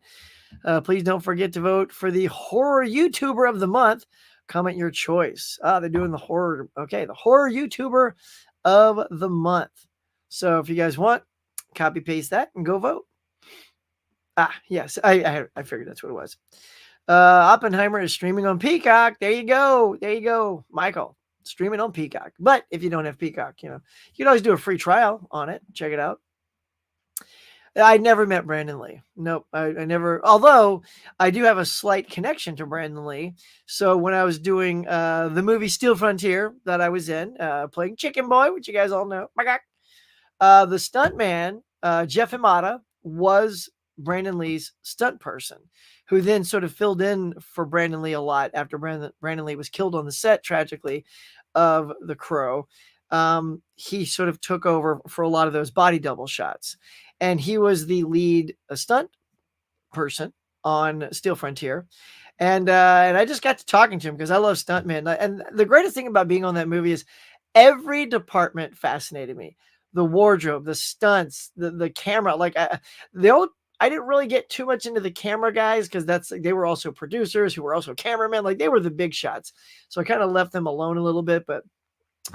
Please don't forget to vote for the horror YouTuber of the month. Comment your choice. They're doing the horror. Okay, the horror YouTuber of the month. So if you guys want, copy paste that and go vote. Yes, I figured that's what it was. Oppenheimer is streaming on Peacock. There you go, Michael. Streaming on Peacock. But if you don't have Peacock, you can always do a free trial on it. Check it out. I never met Brandon Lee. Nope, I never. Although I do have a slight connection to Brandon Lee. So when I was doing the movie Steel Frontier that I was in, playing Chicken Boy, which you guys all know, the stuntman Jeff Imada was Brandon Lee's stunt person, who then sort of filled in for Brandon Lee a lot after Brandon Lee was killed on the set tragically of The Crow. He sort of took over for a lot of those body double shots. And he was the lead stunt person on Steel Frontier. And I just got to talking to him because I love stuntmen. And the greatest thing about being on that movie is every department fascinated me. The wardrobe, the stunts, the camera. Like I didn't really get too much into the camera guys because they were also producers who were also cameramen. Like they were the big shots. So I kind of left them alone a little bit. But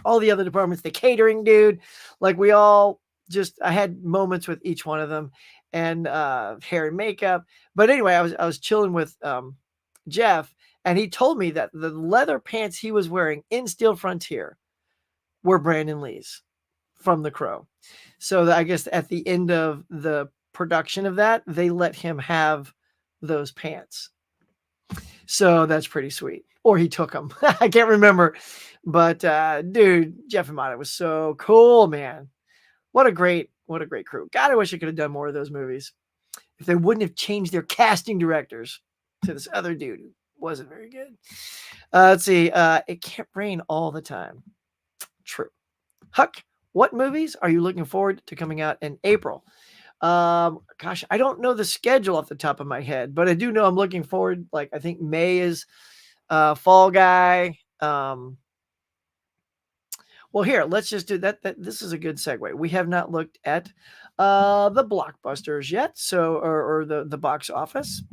all the other departments, the catering dude, like I had moments with each one of them, and hair and makeup. But anyway, I was chilling with Jeff, and he told me that the leather pants he was wearing in Steel Frontier were Brandon Lee's from The Crow. So I guess at the end of the production of that, they let him have those pants. So that's pretty sweet. Or he took them. I can't remember. But dude, Jeff Imada was so cool, man. What a great crew. God, I wish I could have done more of those movies. If they wouldn't have changed their casting directors to this other dude who wasn't very good. Let's see. It can't rain all the time. True. Huck, what movies are you looking forward to coming out in April? Gosh, I don't know the schedule off the top of my head, but I do know I'm looking forward. Like, I think May is Fall Guy. Well, here, let's just do that. This is a good segue. We have not looked at the blockbusters yet, so or the box office.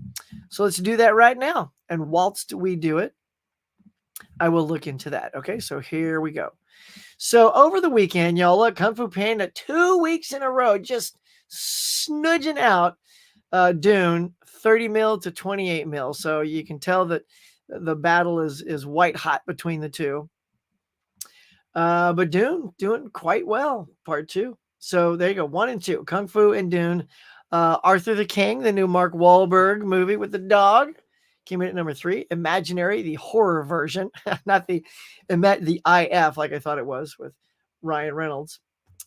So let's do that right now. And whilst we do it, I will look into that. Okay, so here we go. So over the weekend, y'all, look, Kung Fu Panda 2 weeks in a row, just snudging out Dune 30 mil to 28 mil. So you can tell that the battle is white hot between the two. But Dune doing quite well, part 2. So there you go, 1 and 2, Kung Fu and Dune. Arthur the King, the new Mark Wahlberg movie with the dog, came in at number 3. Imaginary, the horror version, not the IF like I thought it was with Ryan Reynolds.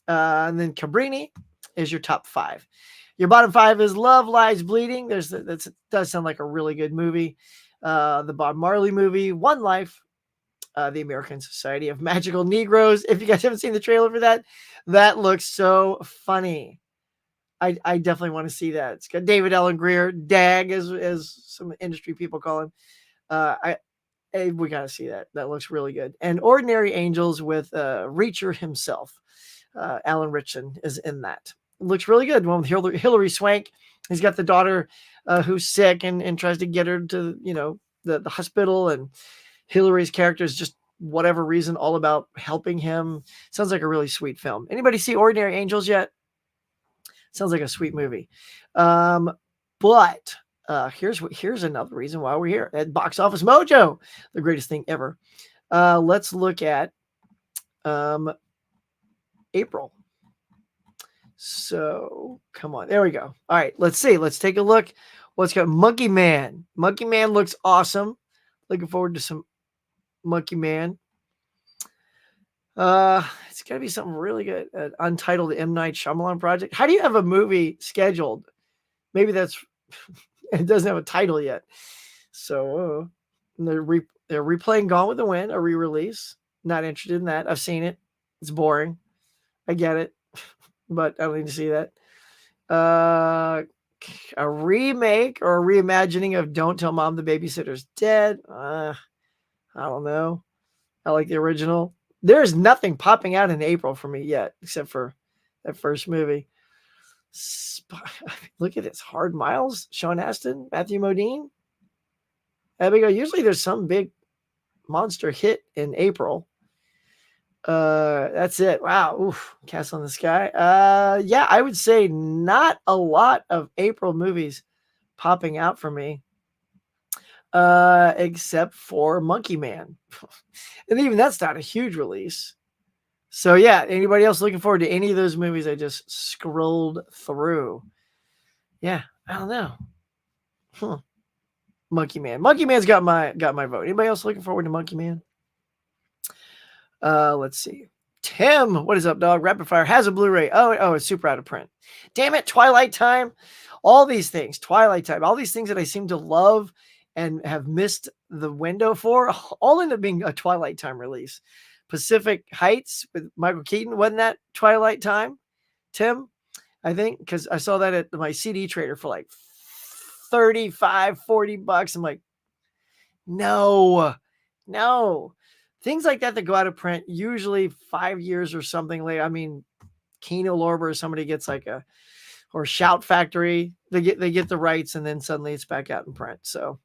And then Cabrini is your top 5. Your bottom 5 is Love Lies Bleeding. That does sound like a really good movie. The Bob Marley movie, One Life. The American Society of Magical Negroes. If you guys haven't seen the trailer for that, that looks so funny. I definitely want to see that. It's got David Allen Greer, Dag, as some industry people call him. We got to see that. That looks really good. And Ordinary Angels with Reacher himself. Alan Ritchson is in that. It looks really good. One with Hilary Swank. He's got the daughter who's sick and tries to get her to the hospital, and Hillary's character is just whatever reason all about helping him. Sounds like a really sweet film. Anybody see Ordinary Angels yet? Sounds like a sweet movie. But here's another reason why we're here at Box Office Mojo, the greatest thing ever. Let's look at April. So come on, there we go. All right, let's see. Let's take a look. What's got Monkey Man? Monkey Man looks awesome. Looking forward to some Monkey Man. It's got to be something really good. Untitled M. Night Shyamalan project. How do you have a movie scheduled? Maybe that's it doesn't have a title yet. So they're replaying Gone with the Wind, a re-release. Not interested in that. I've seen it. It's boring. I get it, but I don't need to see that. a remake or a reimagining of Don't Tell Mom the Babysitter's Dead. I don't know. I like the original. There's nothing popping out in April for me yet, except for that first movie. Look at this. Hard Miles, Sean Astin, Matthew Modine. Abigail, usually there's some big monster hit in April. That's it. Wow. Oof. Castle in the Sky. Yeah, I would say not a lot of April movies popping out for me. Except for Monkey Man. And even that's not a huge release. So yeah, anybody else looking forward to any of those movies I just scrolled through? Yeah, I don't know. Monkey Man. Monkey Man's got my vote. Anybody else looking forward to Monkey Man? Let's see. Tim, what is up, dog? Rapid Fire has a Blu-ray. Oh, it's super out of print. Damn it, Twilight Time. All these things, Twilight Time, all these things that I seem to love and have missed the window for, all end up being a Twilight Time release. Pacific Heights with Michael Keaton, wasn't that Twilight Time, Tim? I think, because I saw that at my CD trader for like $35-40. I'm like, no. Things like that go out of print usually 5 years or something later. I mean, Kino Lorber or somebody gets like or Shout Factory, they get the rights and then suddenly it's back out in print. So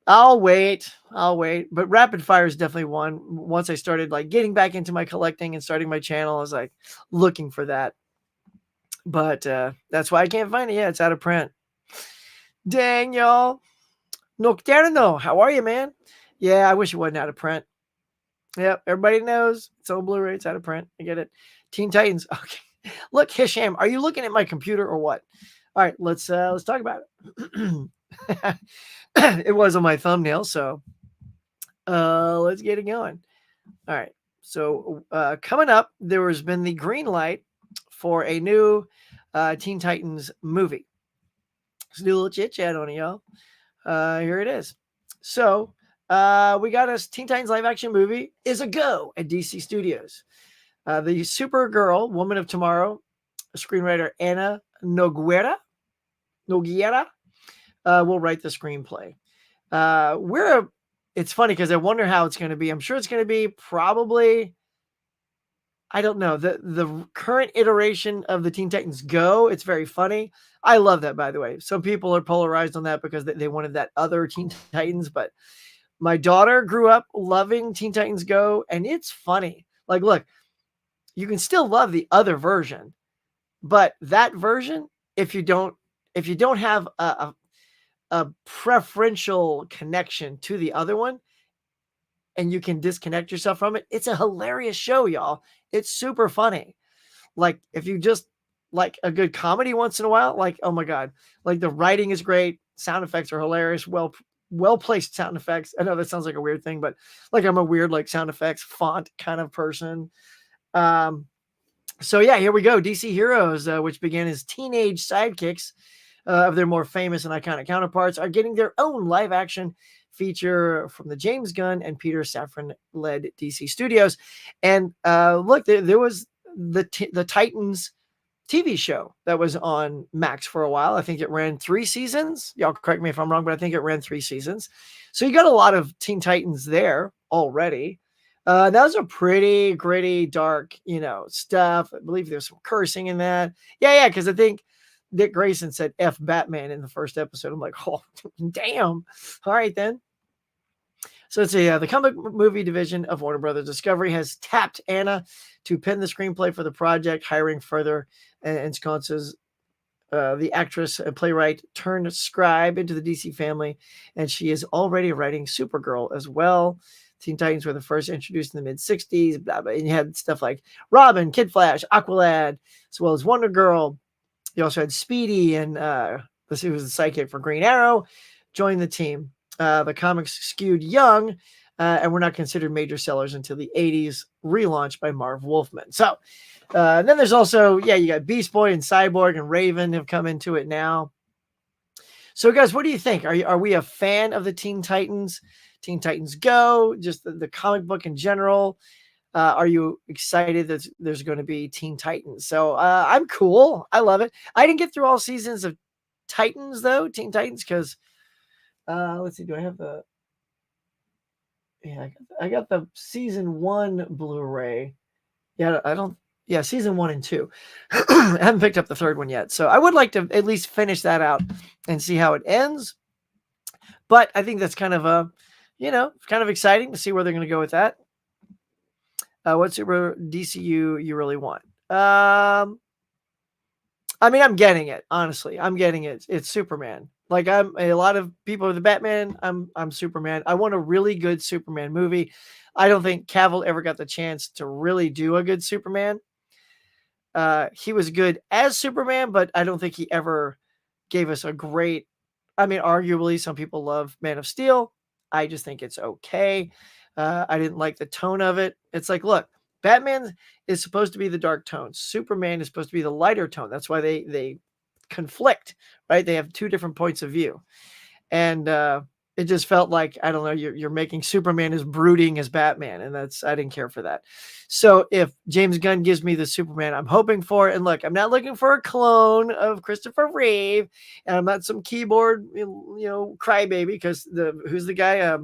I'll wait. But Rapid Fire is definitely one. Once I started like getting back into my collecting and starting my channel, I was like looking for that. But that's why I can't find it. Yeah, it's out of print. Dang, y'all. Nocturno, how are you, man? Yeah, I wish it wasn't out of print. Yep, everybody knows it's on Blu-ray. It's out of print. I get it. Teen Titans. Okay. Look, Hisham, are you looking at my computer or what? All right, let's talk about it. It was on my thumbnail, so let's get it going. All right. So coming up, there has been the green light for a new Teen Titans movie. Let's do a little chit chat on it, y'all. Here it is. So we got a Teen Titans live action movie is a go at DC Studios. The Supergirl, Woman of Tomorrow, screenwriter Anna Noguera will write the screenplay. It's funny because I wonder how it's going to be. I'm sure it's going to be probably, I don't know, the current iteration of the Teen Titans Go. It's very funny. I love that, by the way. Some people are polarized on that because they wanted that other Teen Titans, but my daughter grew up loving Teen Titans Go, and it's funny. Like, look, you can still love the other version, but that version, if you don't have a preferential connection to the other one and you can disconnect yourself from it, it's a hilarious show, y'all. It's super funny. Like, if you just like a good comedy once in a while, like, oh my God, like the writing is great. Sound effects are hilarious. Well-placed sound effects. I know that sounds like a weird thing, but like I'm a weird like sound effects font kind of person. So yeah, here we go. DC Heroes, which began as teenage sidekicks of their more famous and iconic counterparts, are getting their own live action feature from the James Gunn and Peter Safran led DC Studios. And look, there was the Titans TV show that was on Max for a while. I think it ran 3 seasons. Y'all correct me if I'm wrong, but I think it ran 3 seasons. So you got a lot of Teen Titans there already. That was a pretty gritty, dark, stuff. I believe there's some cursing in that. Yeah, because I think Dick Grayson said F Batman in the first episode. I'm like, oh, damn. All right, then. So let's see. The comic movie division of Warner Brothers Discovery has tapped Anna to pen the screenplay for the project, hiring further ensconces the actress and playwright turned scribe into the DC family, and she is already writing Supergirl as well. Teen Titans were the first introduced in the mid-'60s, blah, blah, and you had stuff like Robin, Kid Flash, Aqualad, as well as Wonder Girl. You also had Speedy, and who was the sidekick for Green Arrow, join the team. The comics skewed young and were not considered major sellers until the 80s, relaunched by Marv Wolfman. So then there's also, you got Beast Boy and Cyborg and Raven have come into it now. So guys, what do you think? Are we a fan of the Teen Titans Go, just the comic book in general? Are you excited that there's going to be Teen Titans? So I'm cool. I love it. I didn't get through all seasons of Titans though, Teen Titans, because let's see, do I have the? Yeah, I got the season 1 Blu-ray. Yeah, I don't. Yeah, season 1 and 2. I haven't picked up the third one yet, so I would like to at least finish that out and see how it ends. But I think that's kind of kind of exciting to see where they're going to go with that. What super DCU you really want? I mean, I'm getting it. Honestly, I'm getting it. It's Superman. Like I'm a lot of people are the Batman. I'm Superman. I want a really good Superman movie. I don't think Cavill ever got the chance to really do a good Superman. He was good as Superman, but I don't think he ever gave us a great. I mean, arguably, some people love Man of Steel. I just think it's okay. I didn't like the tone of it. It's like, look, Batman is supposed to be the dark tone. Superman is supposed to be the lighter tone. That's why they conflict, right? They have two different points of view, and it just felt like, I don't know, you're making Superman as brooding as Batman, and I didn't care for that. So if James Gunn gives me the Superman I'm hoping for, and look, I'm not looking for a clone of Christopher Reeve, and I'm not some keyboard crybaby, because who's the guy?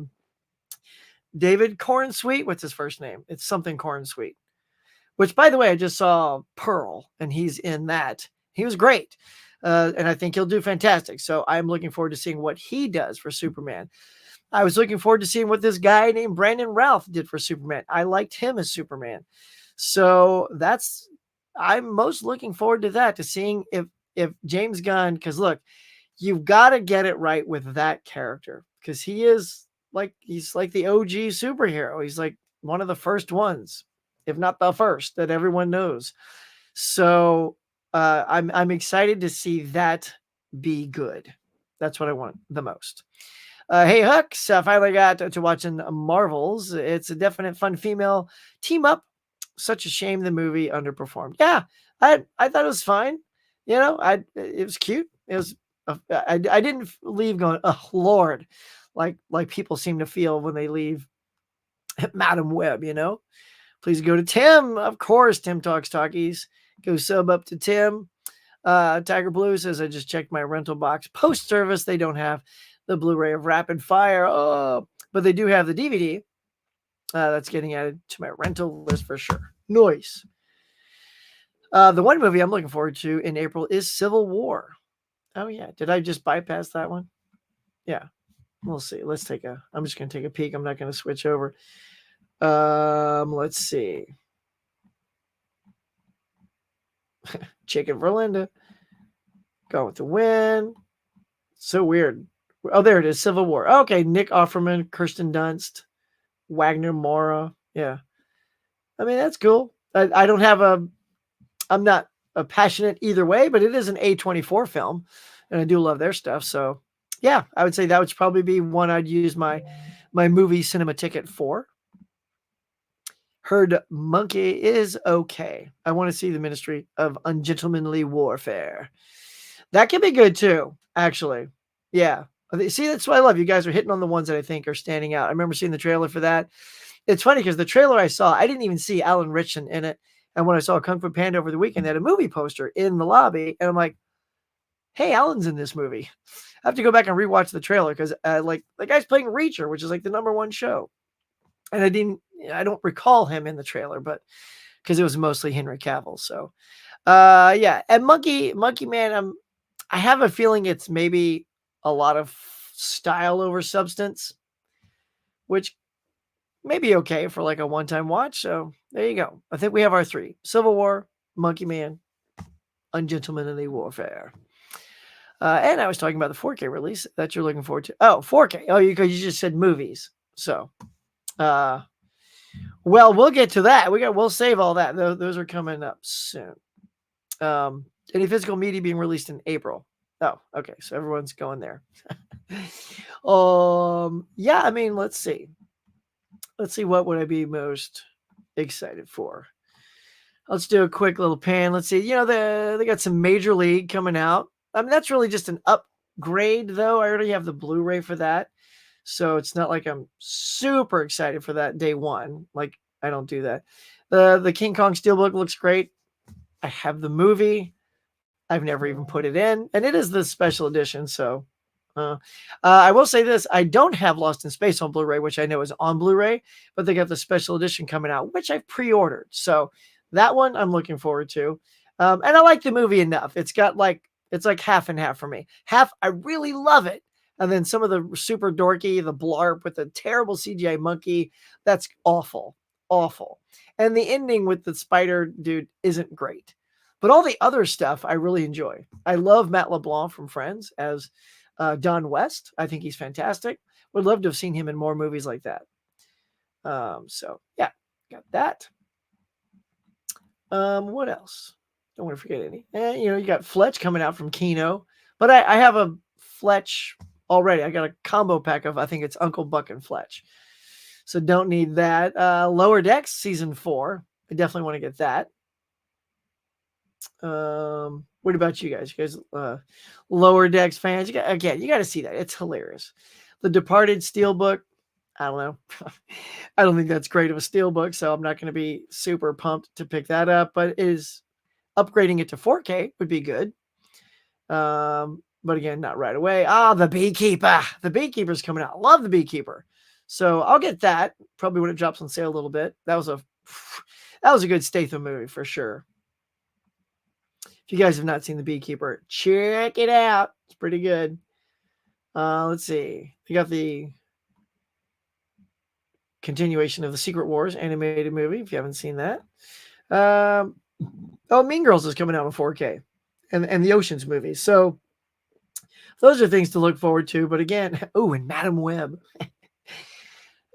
David Cornsweet. What's his first name? It's something Cornsweet. Which, by the way, I just saw Pearl, and he's in that. He was great. And I think he'll do fantastic. So I'm looking forward to seeing what he does for Superman. I was looking forward to seeing what this guy named Brandon Routh did for Superman. I liked him as Superman. So I'm most looking forward to that, to seeing if James Gunn, because look, you've got to get it right with that character, because he's like the OG superhero. He's like one of the first ones, if not the first, that everyone knows. So I'm excited to see that be good. That's what I want the most. Hey, Hooks, I finally got to watching Marvels. It's a definite fun female team up. Such a shame the movie underperformed. Yeah, I thought it was fine. It was cute. It was. I didn't leave going, oh Lord, like people seem to feel when they leave Madam Web. Please go to Tim. Of course, Tim Talks Talkies. Go sub up to Tim. Tiger Blue says, I just checked my rental box post-service. They don't have the Blu-ray of Rapid Fire. Oh, but they do have the DVD. That's getting added to my rental list for sure. Nice. The one movie I'm looking forward to in April is Civil War. Oh, yeah. Did I just bypass that one? Yeah. We'll see. I'm just going to take a peek. I'm not going to switch over. Let's see. Chicken for Linda. Go with the win. So weird. Oh, there it is. Civil War. Okay. Nick Offerman, Kirsten Dunst, Wagner Moura. Yeah. I mean, that's cool. I'm not a passionate either way, but it is an A24 film, and I do love their stuff. So yeah, I would say that would probably be one I'd use my movie cinema ticket for. Heard Monkey is okay. I want to see the Ministry of Ungentlemanly Warfare. That can be good too, actually. Yeah. See, that's what I love. You guys are hitting on the ones that I think are standing out. I remember seeing the trailer for that. It's funny because the trailer I saw, I didn't even see Alan Ritchson in it. And when I saw Kung Fu Panda over the weekend, they had a movie poster in the lobby. And I'm like, hey, Alan's in this movie. I have to go back and rewatch the trailer because like the guy's playing Reacher, which is like the #1 show. And I don't recall him in the trailer, but because it was mostly Henry Cavill. So yeah. And Monkey Man, I have a feeling it's maybe a lot of style over substance, which may be okay for like a one-time watch. So there you go. I think we have our 3: Civil War, Monkey Man, Ungentlemanly Warfare. And I was talking about the 4K release that you're looking forward to. Oh, 4K. Oh, you just said movies. So, well, we'll get to that. We'll save all that. Those are coming up soon. Any physical media being released in April? Oh, okay. So everyone's going there. Yeah, I mean, let's see. What would I be most excited for? Let's do a quick little pan. Let's see. They got some Major League coming out. I mean, that's really just an upgrade, though. I already have the Blu-ray for that. So it's not like I'm super excited for that day one. Like, I don't do that. The King Kong Steelbook looks great. I have the movie. I've never even put it in, and it is the special edition. So I will say this: I don't have Lost in Space on Blu-ray, which I know is on Blu-ray, but they got the special edition coming out, which I've pre-ordered. So that one I'm looking forward to. And I like the movie enough. It's like half and half for me. Half I really love it, and then some of the super dorky, the blarp with the terrible CGI monkey, that's awful, awful. And the ending with the spider dude isn't great. But all the other stuff I really enjoy. I love Matt LeBlanc from Friends as Don West. I think he's fantastic. Would love to have seen him in more movies like that. So yeah, got that. What else? Don't want to forget any. You got Fletch coming out from Kino, but I have a Fletch already. I got a combo pack of, I think it's Uncle Buck and Fletch. So don't need that. Lower Decks season 4. I definitely want to get that. What about you guys? You guys, Lower Decks fans? You got to see that. It's hilarious. The Departed Steelbook. I don't know. I don't think that's great of a steelbook, so I'm not going to be super pumped to pick that up. But upgrading it to 4K would be good. But again, not right away. The Beekeeper. The Beekeeper's coming out. Love the Beekeeper. So I'll get that probably when it drops on sale a little bit. That was a good Statham movie for sure. If you guys have not seen The Beekeeper, check it out. It's pretty good. Let's see. You got the continuation of the Secret Wars animated movie, if you haven't seen that. Mean Girls is coming out in 4K. And the Oceans movie. So those are things to look forward to. But again, and Madam Web.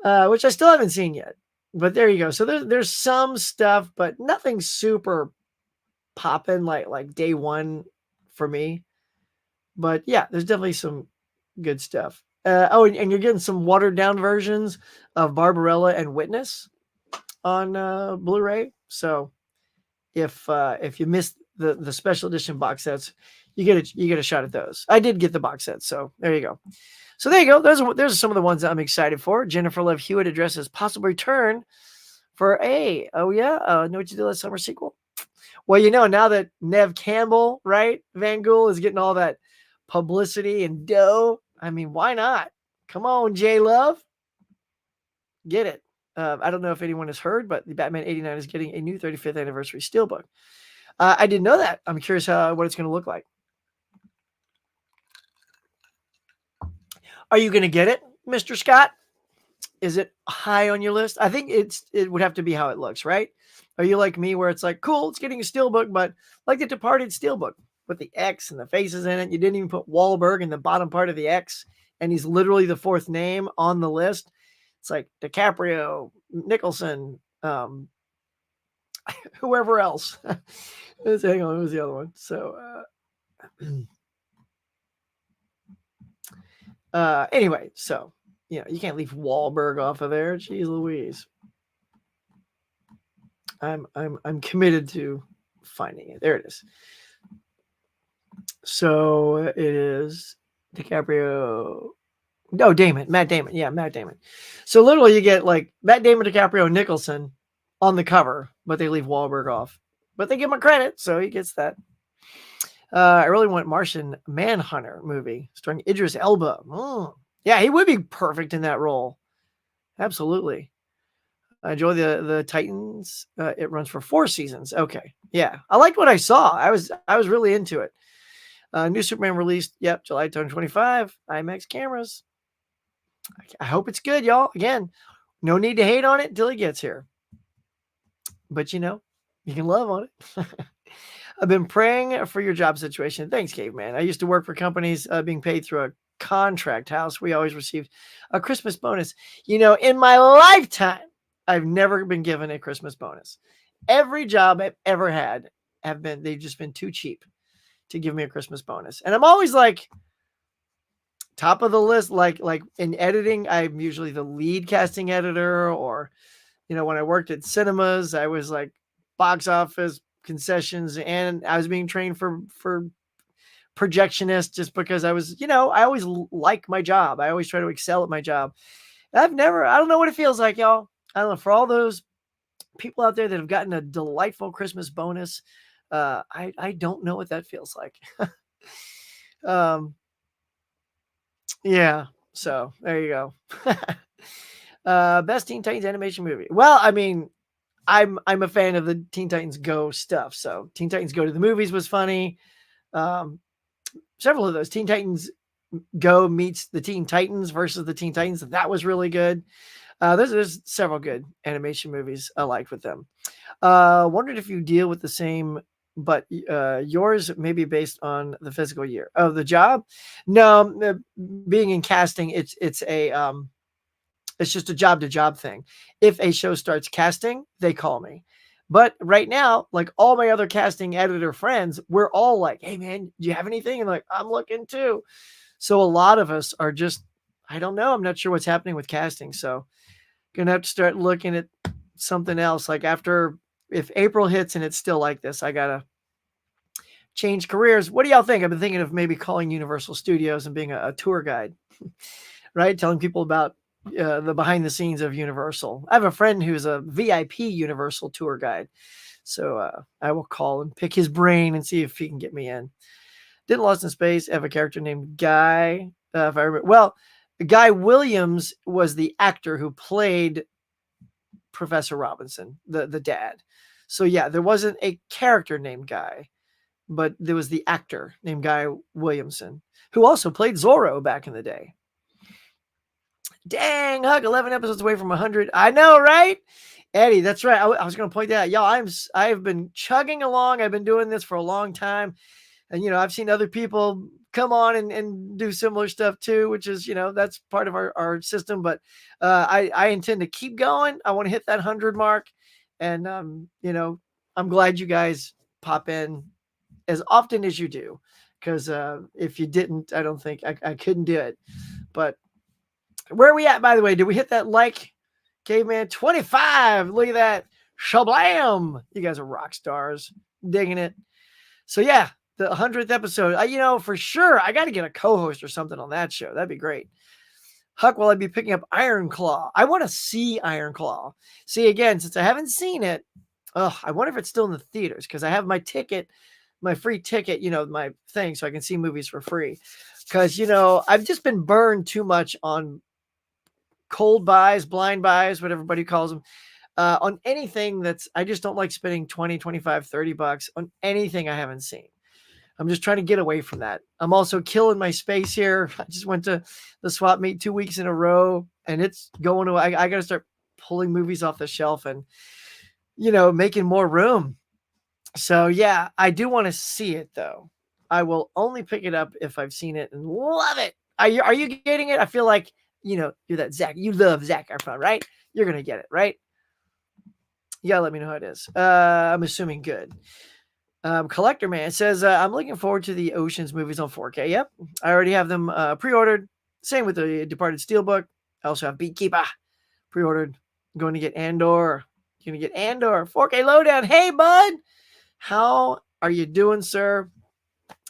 Which I still haven't seen yet. But there you go. So there's some stuff, but nothing super popping like day one for me. But yeah, there's definitely some good stuff. And you're getting some watered down versions of Barbarella and Witness on Blu-ray. So if you missed the special edition box sets, you get a shot at those. I did get the box sets, so there you go. So there you go. Those are some of the ones that I'm excited for. Jennifer Love Hewitt addresses possible return for Know What You Did Last Summer sequel. Well, now that Neve Campbell, right, Van Gogh is getting all that publicity and dough, I mean, why not? Come on, J Love. Get it. I don't know if anyone has heard, but the Batman 89 is getting a new 35th anniversary steelbook. I didn't know that. I'm curious what it's going to look like. Are you going to get it, Mr. Scott? Is it high on your list? I think it would have to be how it looks, right? Are you like me where it's like, cool, it's getting a steelbook, but like the Departed steelbook with the X and the faces in it. You didn't even put Wahlberg in the bottom part of the X, and he's literally the 4th name on the list. It's like DiCaprio, Nicholson, whoever else. Hang on, who's the other one? So anyway, so you can't leave Wahlberg off of there. Jeez Louise. I'm committed to finding it. There it is. So it is DiCaprio. No, Damon. Matt Damon. Yeah, Matt Damon. So literally you get like Matt Damon, DiCaprio, and Nicholson on the cover, but they leave Wahlberg off. But they give him a credit, so he gets that. I really want Martian Manhunter movie starring Idris Elba. Yeah, he would be perfect in that role. Absolutely. I enjoy the Titans. It runs for 4 seasons. Okay. Yeah. I liked what I saw. I was really into it. New Superman released. Yep. July 2025. IMAX cameras. I hope it's good, y'all. Again, no need to hate on it until it gets here. But you can love on it. I've been praying for your job situation. Thanks, Caveman. I used to work for companies being paid through a contract house. We always received a Christmas bonus. In my lifetime, I've never been given a Christmas bonus. Every job I've ever had they've just been too cheap to give me a Christmas bonus. And I'm always like top of the list, like in editing, I'm usually the lead casting editor, or, when I worked at cinemas, I was like box office concessions, and I was being trained for projectionist just because I was, I always like my job. I always try to excel at my job. I don't know what it feels like, y'all. I don't know, for all those people out there that have gotten a delightful Christmas bonus, I don't know what that feels like. um, yeah. So there you go. Best Teen Titans animation movie. Well, I mean, I'm a fan of the Teen Titans Go stuff. So Teen Titans Go to the Movies was funny. Um, several of those Teen Titans Go meets the Teen Titans versus the Teen Titans. That was really good. There's several good animation movies I liked with them. Wondered if you deal with the same, but yours may be based on the physical year of the job. No, being in casting, it's just a job to job thing. If a show starts casting, they call me. But right now, like all my other casting editor friends, we're all like, "Hey man, do you have anything?" And like, "I'm looking too." So a lot of us are just, I don't know. I'm not sure what's happening with casting. So gonna have to start looking at something else. Like if April hits and it's still like this, I gotta change careers. What do y'all think? I've been thinking of maybe calling Universal Studios and being a tour guide, right? Telling people about the behind the scenes of Universal. I have a friend who's a VIP Universal tour guide. So I will call and pick his brain and see if he can get me in. Didn't Lost in Space have a character named Guy? If I remember, well, Guy Williams was the actor who played Professor Robinson, the dad. So yeah, there wasn't a character named Guy, but there was the actor named Guy Williamson, who also played Zorro back in the day. Dang, Huck, 11 episodes away from 100. I know, right? Eddie, that's right. I was going to point that out. Y'all, I've been chugging along. I've been doing this for a long time. And, I've seen other people come on and do similar stuff too, which is, that's part of our system. But I intend to keep going. I want to hit that 100 mark. And, I'm glad you guys pop in as often as you do. Because if you didn't, I don't think I couldn't do it. But where are we at, by the way? Did we hit that like? Caveman 25. Look at that. Shablam. You guys are rock stars. Digging it. So, yeah, the 100th episode. For sure, I got to get a co-host or something on that show. That'd be great. Huck, will I be picking up Iron Claw? I want to see Iron Claw. See, again, since I haven't seen it, I wonder if it's still in the theaters because I have my ticket, my free ticket, my thing, so I can see movies for free. Because, I've just been burned too much on cold buys, blind buys, what everybody calls them, on anything I just don't like spending 20, 25, 30 bucks on anything I haven't seen. I'm just trying to get away from that. I'm also killing my space here. I just went to the swap meet 2 weeks in a row and it's going away. I got to start pulling movies off the shelf and, making more room. So yeah, I do want to see it though. I will only pick it up if I've seen it and love it. Are you getting it? I feel like, you're that Zach. You love Zac Efron, right? You're going to get it, right? You got to let me know how it is. I'm assuming good. Collector Man says, I'm looking forward to the Oceans movies on 4K. Yep. I already have them pre-ordered. Same with the Departed Steelbook. I also have Beekeeper pre-ordered. I'm going to get Andor. Going to get Andor. 4K Lowdown. Hey, bud. How are you doing, sir?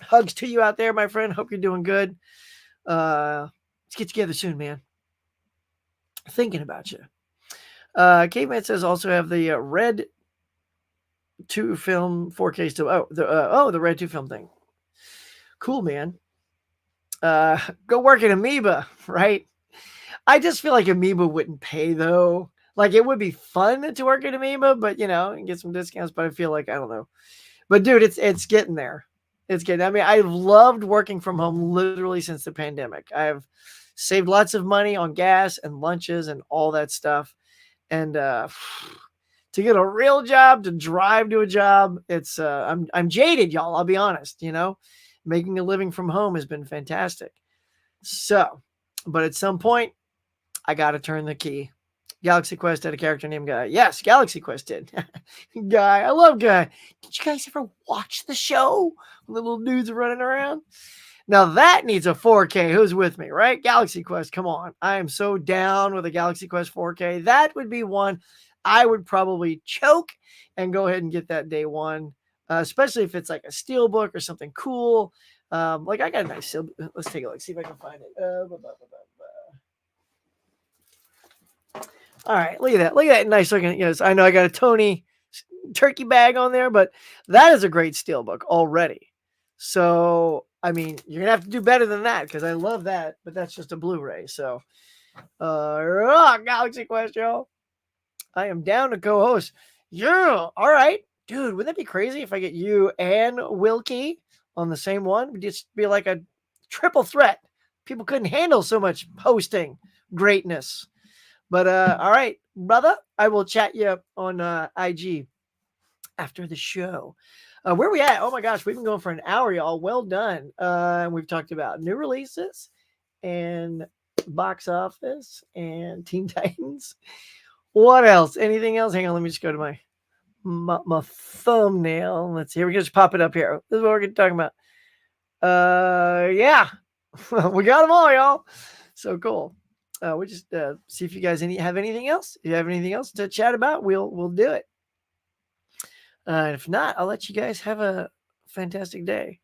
Hugs to you out there, my friend. Hope you're doing good. Let's get together soon, man. Thinking about you. Caveman says also have the Red 2 film 4K still. The Red 2 film thing. Cool, man. Go work at Amoeba, right? I just feel like Amoeba wouldn't pay though. Like it would be fun to work at Amoeba, but get some discounts. But I feel like I don't know. But dude, it's getting there. It's getting. I mean, I've loved working from home literally since the pandemic. I've saved lots of money on gas and lunches and all that stuff. And to get a real job, to drive to a job, it's I'm jaded, y'all. I'll be honest. Making a living from home has been fantastic. So, but at some point, I got to turn the key. Galaxy Quest had a character named Guy. Yes, Galaxy Quest did. Guy, I love Guy. Did you guys ever watch the show when the little dudes are running around? Now that needs a 4K. Who's with me, right? Galaxy Quest, come on. I am so down with a Galaxy Quest 4K. That would be one I would probably choke and go ahead and get that day one, especially if it's like a steelbook or something cool. Like I got a nice steel. Let's take a look, see if I can find it. All right, look at that. Look at that nice looking. Yes, I know I got a Tony turkey bag on there, but that is a great steelbook already. So, I mean, you're going to have to do better than that because I love that, but that's just a Blu-ray. So, Galaxy Quest, y'all. I am down to co-host. Yeah, all right. Dude, wouldn't that be crazy if I get you and Wilkie on the same one? It'd just be like a triple threat. People couldn't handle so much hosting greatness. But all right, brother, I will chat you on IG after the show. Where we at? Oh my gosh, we've been going for an hour, y'all. Well done. And we've talked about new releases and box office and Teen Titans. What else? Anything else? Hang on, let me just go to my thumbnail. Let's see. We can just pop it up here. This is what we're going to talk about. Yeah, we got them all, y'all. So cool. We just see if you guys have anything else. If you have anything else to chat about, we'll do it. And if not, I'll let you guys have a fantastic day.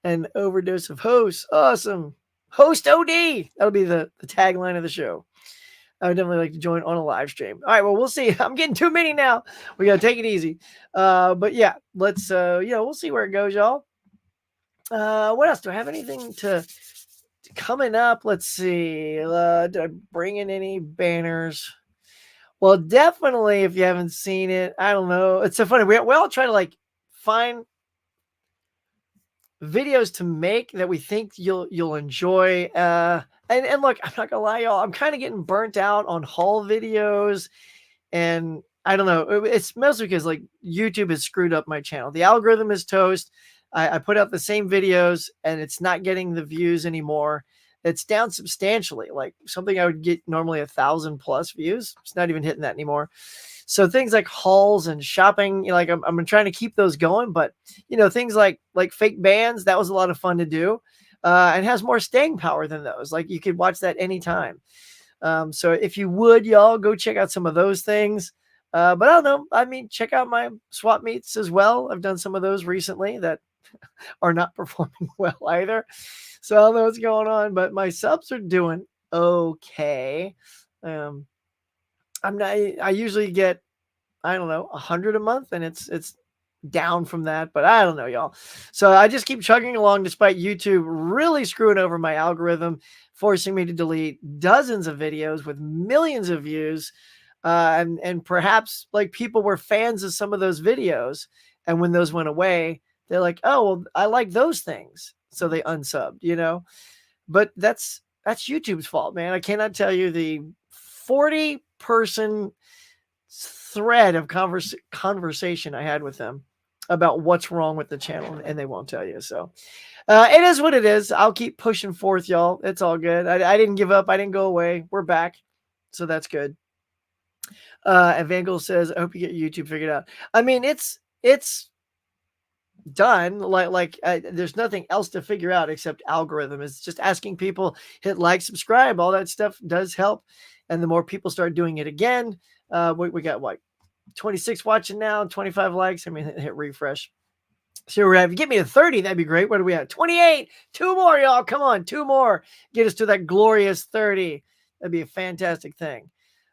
An overdose of hosts. Awesome. Host OD. That'll be the tagline of the show. I would definitely like to join on a live stream. All right, well, we'll see. I'm getting too many now. We got to take it easy. But yeah, let's, we'll see where it goes, y'all. What else? Do I have anything to coming up? Let's see. Did I bring in any banners? Well, definitely, if you haven't seen it, I don't know. It's so funny. We all try to like find videos to make that we think you'll enjoy. And look, I'm not gonna lie, y'all. I'm kind of getting burnt out on haul videos, and I don't know. It's mostly because like YouTube has screwed up my channel. The algorithm is toast. I put out the same videos, and it's not getting the views anymore. It's down substantially. Like something I would get normally 1,000+ views. It's not even hitting that anymore. So things like hauls and shopping, like I'm trying to keep those going, but things like fake bands, that was a lot of fun to do. And has more staying power than those. Like you could watch that anytime. So if you would, y'all go check out some of those things. But I don't know. I mean, check out my swap meets as well. I've done some of those recently that are not performing well either. So I don't know what's going on, but my subs are doing okay. I usually get, I don't know, 100 a month, and it's down from that, but I don't know, y'all. So I just keep chugging along despite YouTube really screwing over my algorithm, forcing me to delete dozens of videos with millions of views. And perhaps like people were fans of some of those videos, and when those went away, they're like, oh, well, I like those things. So they unsubbed, but that's YouTube's fault, man. I cannot tell you the 40-person thread of conversation I had with them about what's wrong with the channel, and they won't tell you. So it is what it is. I'll keep pushing forth, y'all. It's all good. I didn't give up. I didn't go away. We're back. So that's good. Evangel says, I hope you get YouTube figured out. I mean, it's done. There's nothing else to figure out except algorithm. It's just asking people, hit like, subscribe. All that stuff does help. And the more people start doing it again, we got what, 26 watching now, 25 likes. I mean, hit refresh. So we're if you get me to 30, that'd be great. What are we at? 28. 2 more, y'all. Come on, 2 more. Get us to that glorious 30. That'd be a fantastic thing.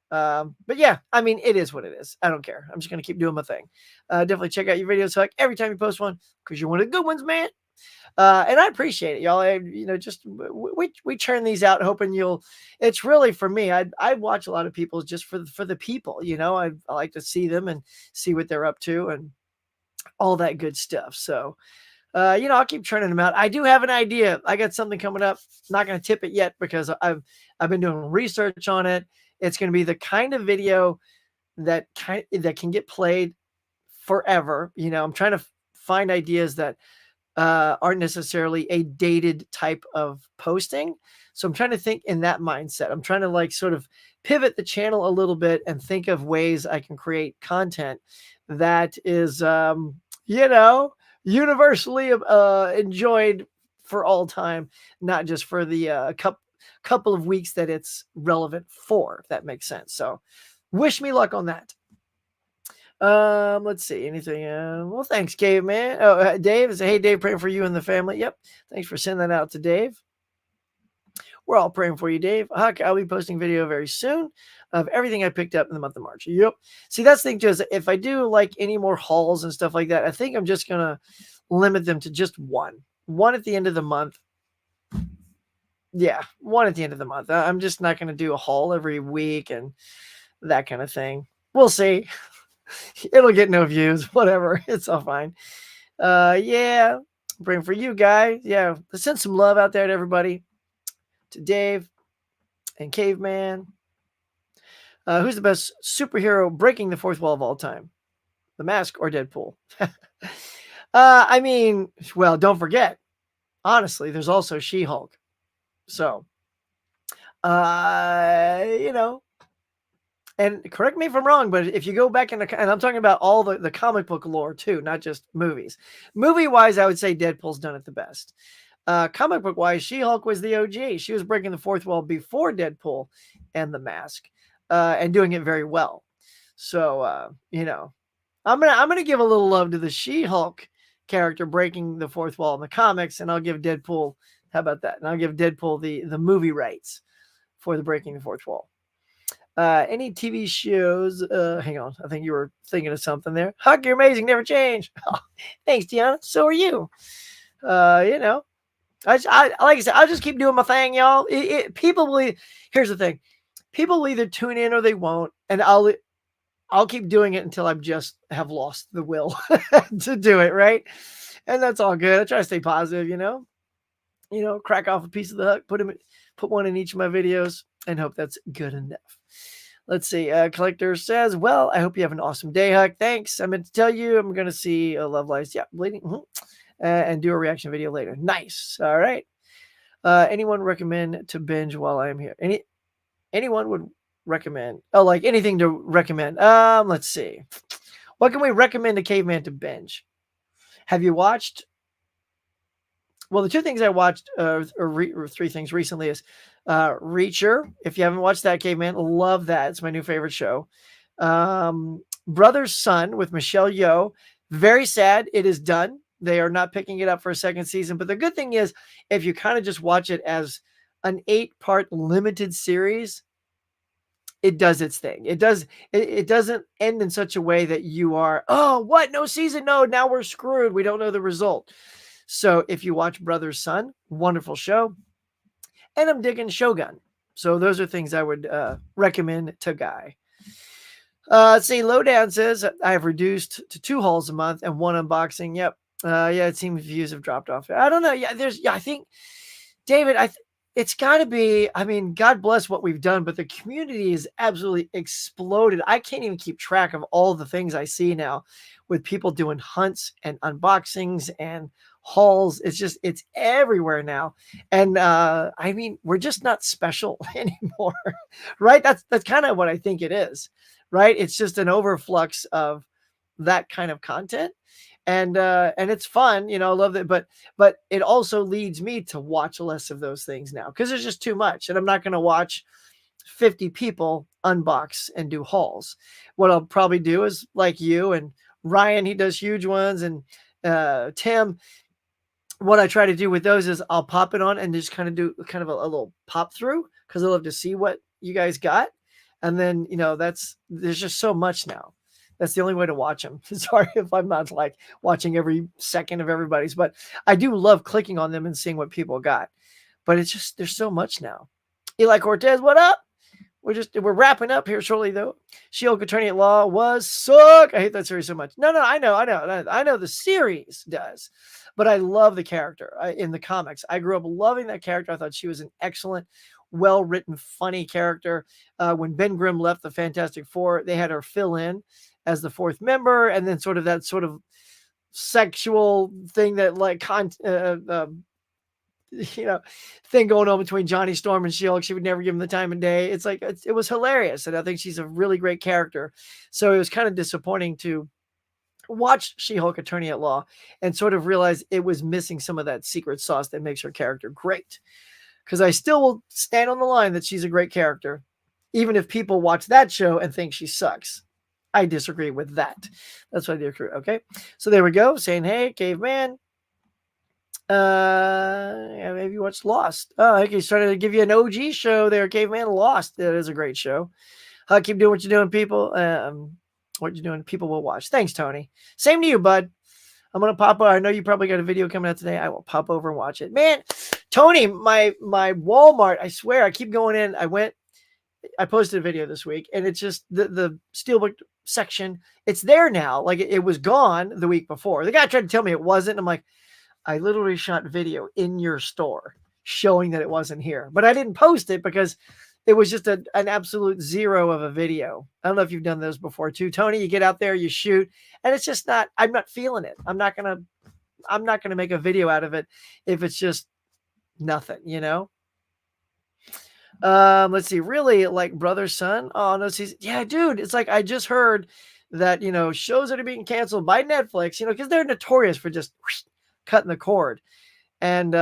But yeah, I memean, it is what it is. I don't care. I'm just gonna keep doing my thing. Definitely check out your videos, Huck, every time you post one, because you're one of the good ones, man. And I appreciate it, y'all. Just we churn these out, hoping it's really for me. I watch a lot of people just for the people, I like to see them and see what they're up to and all that good stuff. So, I'll keep churning them out. I do have an idea. I got something coming up. Not going to tip it yet because I've been doing research on it. It's going to be the kind of video that can get played forever. I'm trying to find ideas that aren't necessarily a dated type of posting. So I'm trying to think in that mindset. I'm trying to sort of pivot the channel a little bit and think of ways I can create content that is, universally enjoyed for all time, not just for the couple of weeks that it's relevant for, if that makes sense. So wish me luck on that. Let's see anything. Well, thanks, Cave man. Oh, Dave is, hey Dave, praying for you and the family. Yep. Thanks for sending that out to Dave. We're all praying for you, Dave. Huck, I'll be posting video very soon of everything I picked up in the month of March. Yep. See, that's the thing too, is if I do like any more hauls and stuff like that, I think I'm just gonna limit them to just one at the end of the month. Yeah, one at the end of the month. I'm just not gonna do a haul every week and that kind of thing. We'll see. It'll get no views, whatever. It's all fine. Yeah, praying for you guys. Yeah, let's send some love out there to everybody. To Dave and Caveman. Who's the best superhero breaking the fourth wall of all time? The Mask or Deadpool? I mean, well, don't forget, honestly, there's also She-Hulk. So, you know, and correct me if I'm wrong, but if you go back and I'm talking about all the comic book lore too, not just movies. Movie-wise, I would say Deadpool's done it the best. Comic book-wise, She-Hulk was the OG. She was breaking the fourth wall before Deadpool and the Mask, and doing it very well. So, you know, I'm gonna give a little love to the She-Hulk character breaking the fourth wall in the comics, and I'll give Deadpool. How about that? And I'll give Deadpool the movie rights for the breaking the fourth wall. Any TV shows? Hang on. I think you were thinking of something there. Huck, you're amazing. Never change. Oh, thanks, Deanna. So are you. You know, I like I said, I'll just keep doing my thing, y'all. People will. Here's the thing. People will either tune in or they won't, and I'll keep doing it until I just have lost the will to do it, right? And that's all good. I try to stay positive, you know. Crack off a piece of the Huck, put one in each of my videos, and hope that's good enough. Let's see. Collector says, well, I hope you have an awesome day, Huck. Thanks. I meant to tell you I'm going to see Love Lies. Yeah, bleeding. And do a reaction video later. Nice. All right. Anyone recommend to binge while I'm here? Anyone would recommend? Oh, like anything to recommend? Let's see. What can we recommend a Caveman to binge? Have you watched? Well, the two things I watched, or three things recently is Reacher. If you haven't watched that, Caveman, love that. It's my new favorite show. Brother's Son with Michelle Yeoh. Very sad. It is done. They are not picking it up for a second season. But the good thing is, if you kind of just watch it as an 8-part limited series, it does its thing. It doesn't end in such a way that you are, oh, what? No season? No, now we're screwed. We don't know the result. So if you watch Brother's Son, wonderful show. And I'm digging Shogun. So those are things I would recommend to Guy. Let's see. Lowdown says, I have reduced to 2 hauls a month and 1 unboxing. Yep. Yeah, it seems views have dropped off. I don't know. Yeah, I think, David, it's got to be, I mean, God bless what we've done, but the community is absolutely exploded. I can't even keep track of all the things I see now with people doing hunts and unboxings and hauls. It's everywhere now. And I mean, we're just not special anymore, right? That's kind of what I think it is, right? It's just an overflux of that kind of content. And it's fun, I love that, but it also leads me to watch less of those things now because there's just too much, and I'm not going to watch 50 people unbox and do hauls. What I'll probably do is like you and Ryan, he does huge ones, and Tim. What I try to do with those is I'll pop it on and just kind of do kind of a little pop through because I love to see what you guys got, and then there's just so much now. That's the only way to watch them. Sorry if I'm not like watching every second of everybody's, but I do love clicking on them and seeing what people got. But it's just, there's so much now. Eli Cortez, what up? We're wrapping up here shortly though. She-Hulk Attorney at Law was suck. I hate that series so much. No, I know the series does, but I love the character in the comics. I grew up loving that character. I thought she was an excellent, well-written, funny character. When Ben Grimm left the Fantastic Four, they had her fill in as the 4th member, and then sort of sexual thing that thing going on between Johnny Storm and She-Hulk. She would never give him the time of day. It's like, it was hilarious. And I think she's a really great character. So it was kind of disappointing to watch She-Hulk Attorney at Law and sort of realize it was missing some of that secret sauce that makes her character great. Because I still will stand on the line that she's a great character, even if people watch that show and think she sucks. I disagree with that. That's what I disagree. Okay. So there we go. Saying, hey, Caveman. Have you watched Lost? Oh, okay. Started to give you an OG show there, Caveman. Lost. That is a great show. Keep doing what you're doing, people. What you're doing, people will watch. Thanks, Tony. Same to you, bud. I'm gonna pop over. I know you probably got a video coming out today. I will pop over and watch it. Man, Tony, my Walmart, I swear, I keep going in. I posted a video this week, and it's just the Steelbook section. It's there now. Like it was gone the week before. The guy tried to tell me it wasn't. I'm like, I literally shot video in your store showing that it wasn't here, but I didn't post it because it was just an absolute zero of a video. I don't know if you've done those before too, Tony. You get out there, you shoot, and it's just not. I'm not feeling it. I'm not gonna make a video out of it if it's just nothing, you know. Let's see. Really, like Brother Son. Oh no, yeah, dude. It's like I just heard that shows that are being canceled by Netflix. Because they're notorious for just cutting the cord, and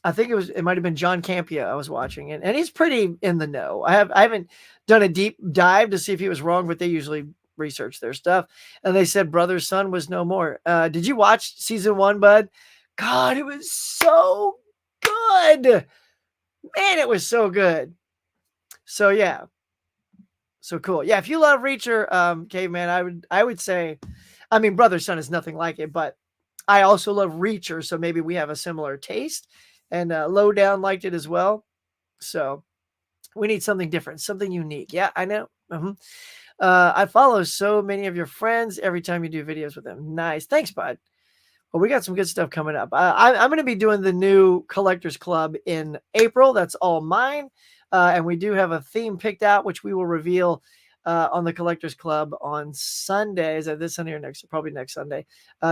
I think it might have been John Campia I was watching, and he's pretty in the know. I haven't done a deep dive to see if he was wrong, but they usually research their stuff, and they said Brother Son was no more. Did you watch season 1, bud? God, it was so good. Man, it was so good. So yeah. So cool. Yeah, if you love Reacher, Caveman, I would say, I mean, Brother Son is nothing like it, but I also love Reacher, so maybe we have a similar taste. And Lowdown liked it as well. So we need something different, something unique. Yeah, I know. I follow so many of your friends every time you do videos with them. Nice. Thanks, bud. Well, we got some good stuff coming up. I'm going to be doing the new Collectors Club in April. That's all mine. And we do have a theme picked out, which we will reveal on the Collectors Club on Sunday. Is that this Sunday or next? Probably next Sunday.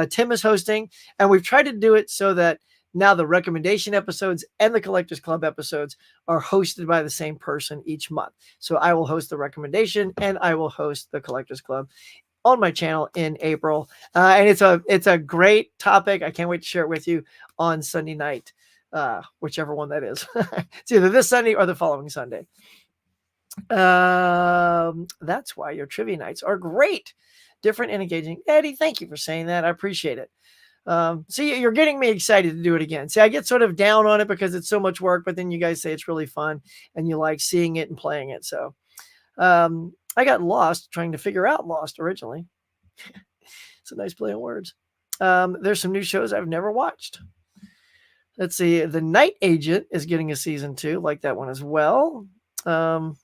Tim is hosting, and we've tried to do it so that now the recommendation episodes and the Collectors Club episodes are hosted by the same person each month. So I will host the recommendation and I will host the Collectors Club on my channel in April. And it's a great topic. I can't wait to share it with you on Sunday night, whichever one that is. It's either this Sunday or the following Sunday. That's why your trivia nights are great. Different and engaging. Eddie, thank you for saying that. I appreciate it. See, you're getting me excited to do it again. See, I get sort of down on it because it's so much work, but then you guys say it's really fun and you like seeing it and playing it. So, I got lost trying to figure out Lost originally. It's a nice play on words. There's some new shows I've never watched. Let's see. The Night Agent is getting a season 2, like that one as well. Do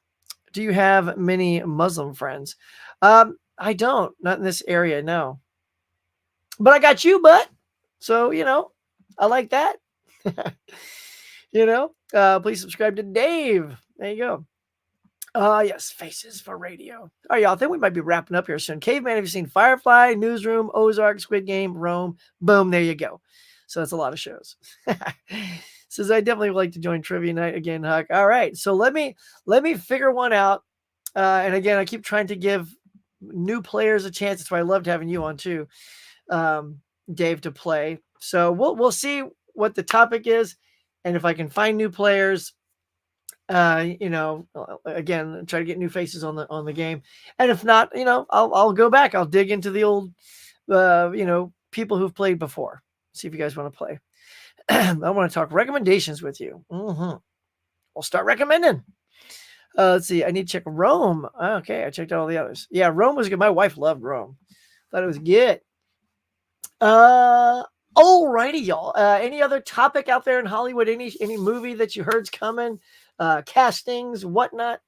you have many Muslim friends? I don't, not in this area. No, but I got you, bud. So, I like that. Please subscribe to Dave. There you go. Yes, Faces for Radio. All right, y'all. I think we might be wrapping up here soon. Caveman, have you seen Firefly, Newsroom, Ozark, Squid Game, Rome? Boom, there you go. So that's a lot of shows. Says I definitely would like to join trivia night again, Huck. All right, so let me figure one out. And again, I keep trying to give new players a chance. That's why I loved having you on too, Dave, to play. So we'll see what the topic is, and if I can find new players. Again, try to get new faces on the game, and if not, I'll go back. I'll dig into the old, people who've played before. See if you guys want to play. I want to talk recommendations with you. We'll start recommending. Let's see. I need to check Rome. Okay, I checked out all the others. Yeah, Rome was good. My wife loved Rome. Thought it was good. Alrighty, y'all. Any other topic out there in Hollywood? Any movie that you heard's coming? Castings, whatnot.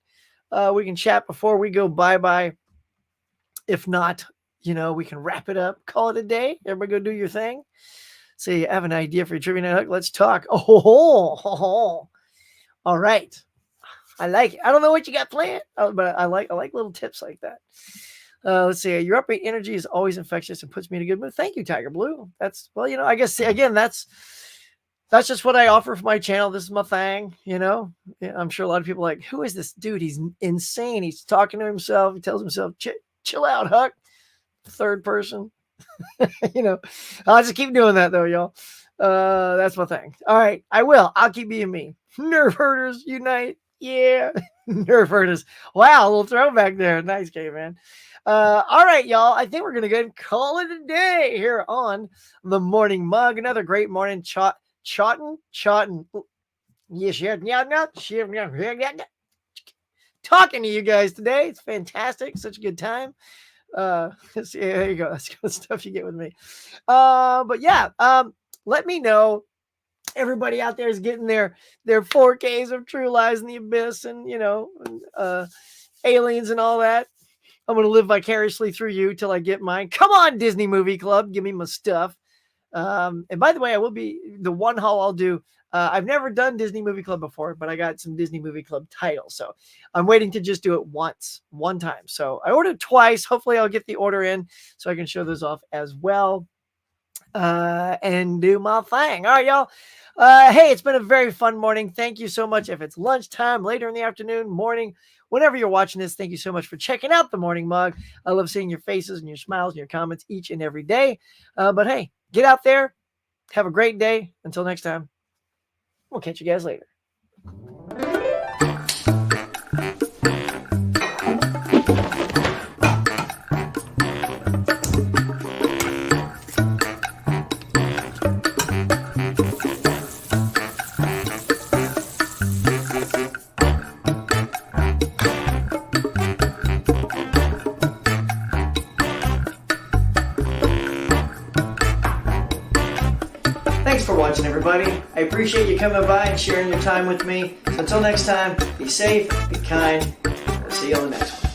We can chat before we go bye-bye. If not, we can wrap it up, call it a day. Everybody go do your thing. See, I have an idea for your trivia night. Let's talk. All right. I like it. I don't know what you got planned, but I like little tips like that. Let's see. Your upbeat energy is always infectious and puts me in a good mood. Thank you, Tiger Blue. I guess again, that's just what I offer for my channel. This is my thing, Yeah, I'm sure a lot of people are like, who is this dude? He's insane. He's talking to himself. He tells himself, chill out, Huck. Third person. I'll just keep doing that though, y'all. That's my thing. All right, I will. I'll keep being me. Nerve herders unite. Yeah. Nerf Ernest. Wow, a little throwback there. Nice game, man. All right, y'all. I think we're going to go ahead and call it a day here on the Morning Mug. Another great morning. Chotting. Yes, yeah. Talking to you guys today. It's fantastic. Such a good time. See, there you go. That's kind of stuff you get with me. But yeah, let me know. Everybody out there is getting their 4Ks of True Lies in the Abyss and, Aliens and all that. I'm going to live vicariously through you till I get mine. Come on, Disney Movie Club. Give me my stuff. And by the way, I will be the one haul I'll do. I've never done Disney Movie Club before, but I got some Disney Movie Club titles. So I'm waiting to just do it one time. So I ordered twice. Hopefully I'll get the order in so I can show those off as well. And do my thing. All right, y'all. Hey, it's been a very fun morning. Thank you so much. If it's lunchtime, later in the afternoon, morning, whenever you're watching this, thank you so much for checking out the Morning Mug. I love seeing your faces and your smiles and your comments each and every day. But hey, get out there. Have a great day. Until next time, we'll catch you guys later. Thanks for watching, everybody. I appreciate you coming by and sharing your time with me. So until next time, be safe, be kind. I'll see you on the next one.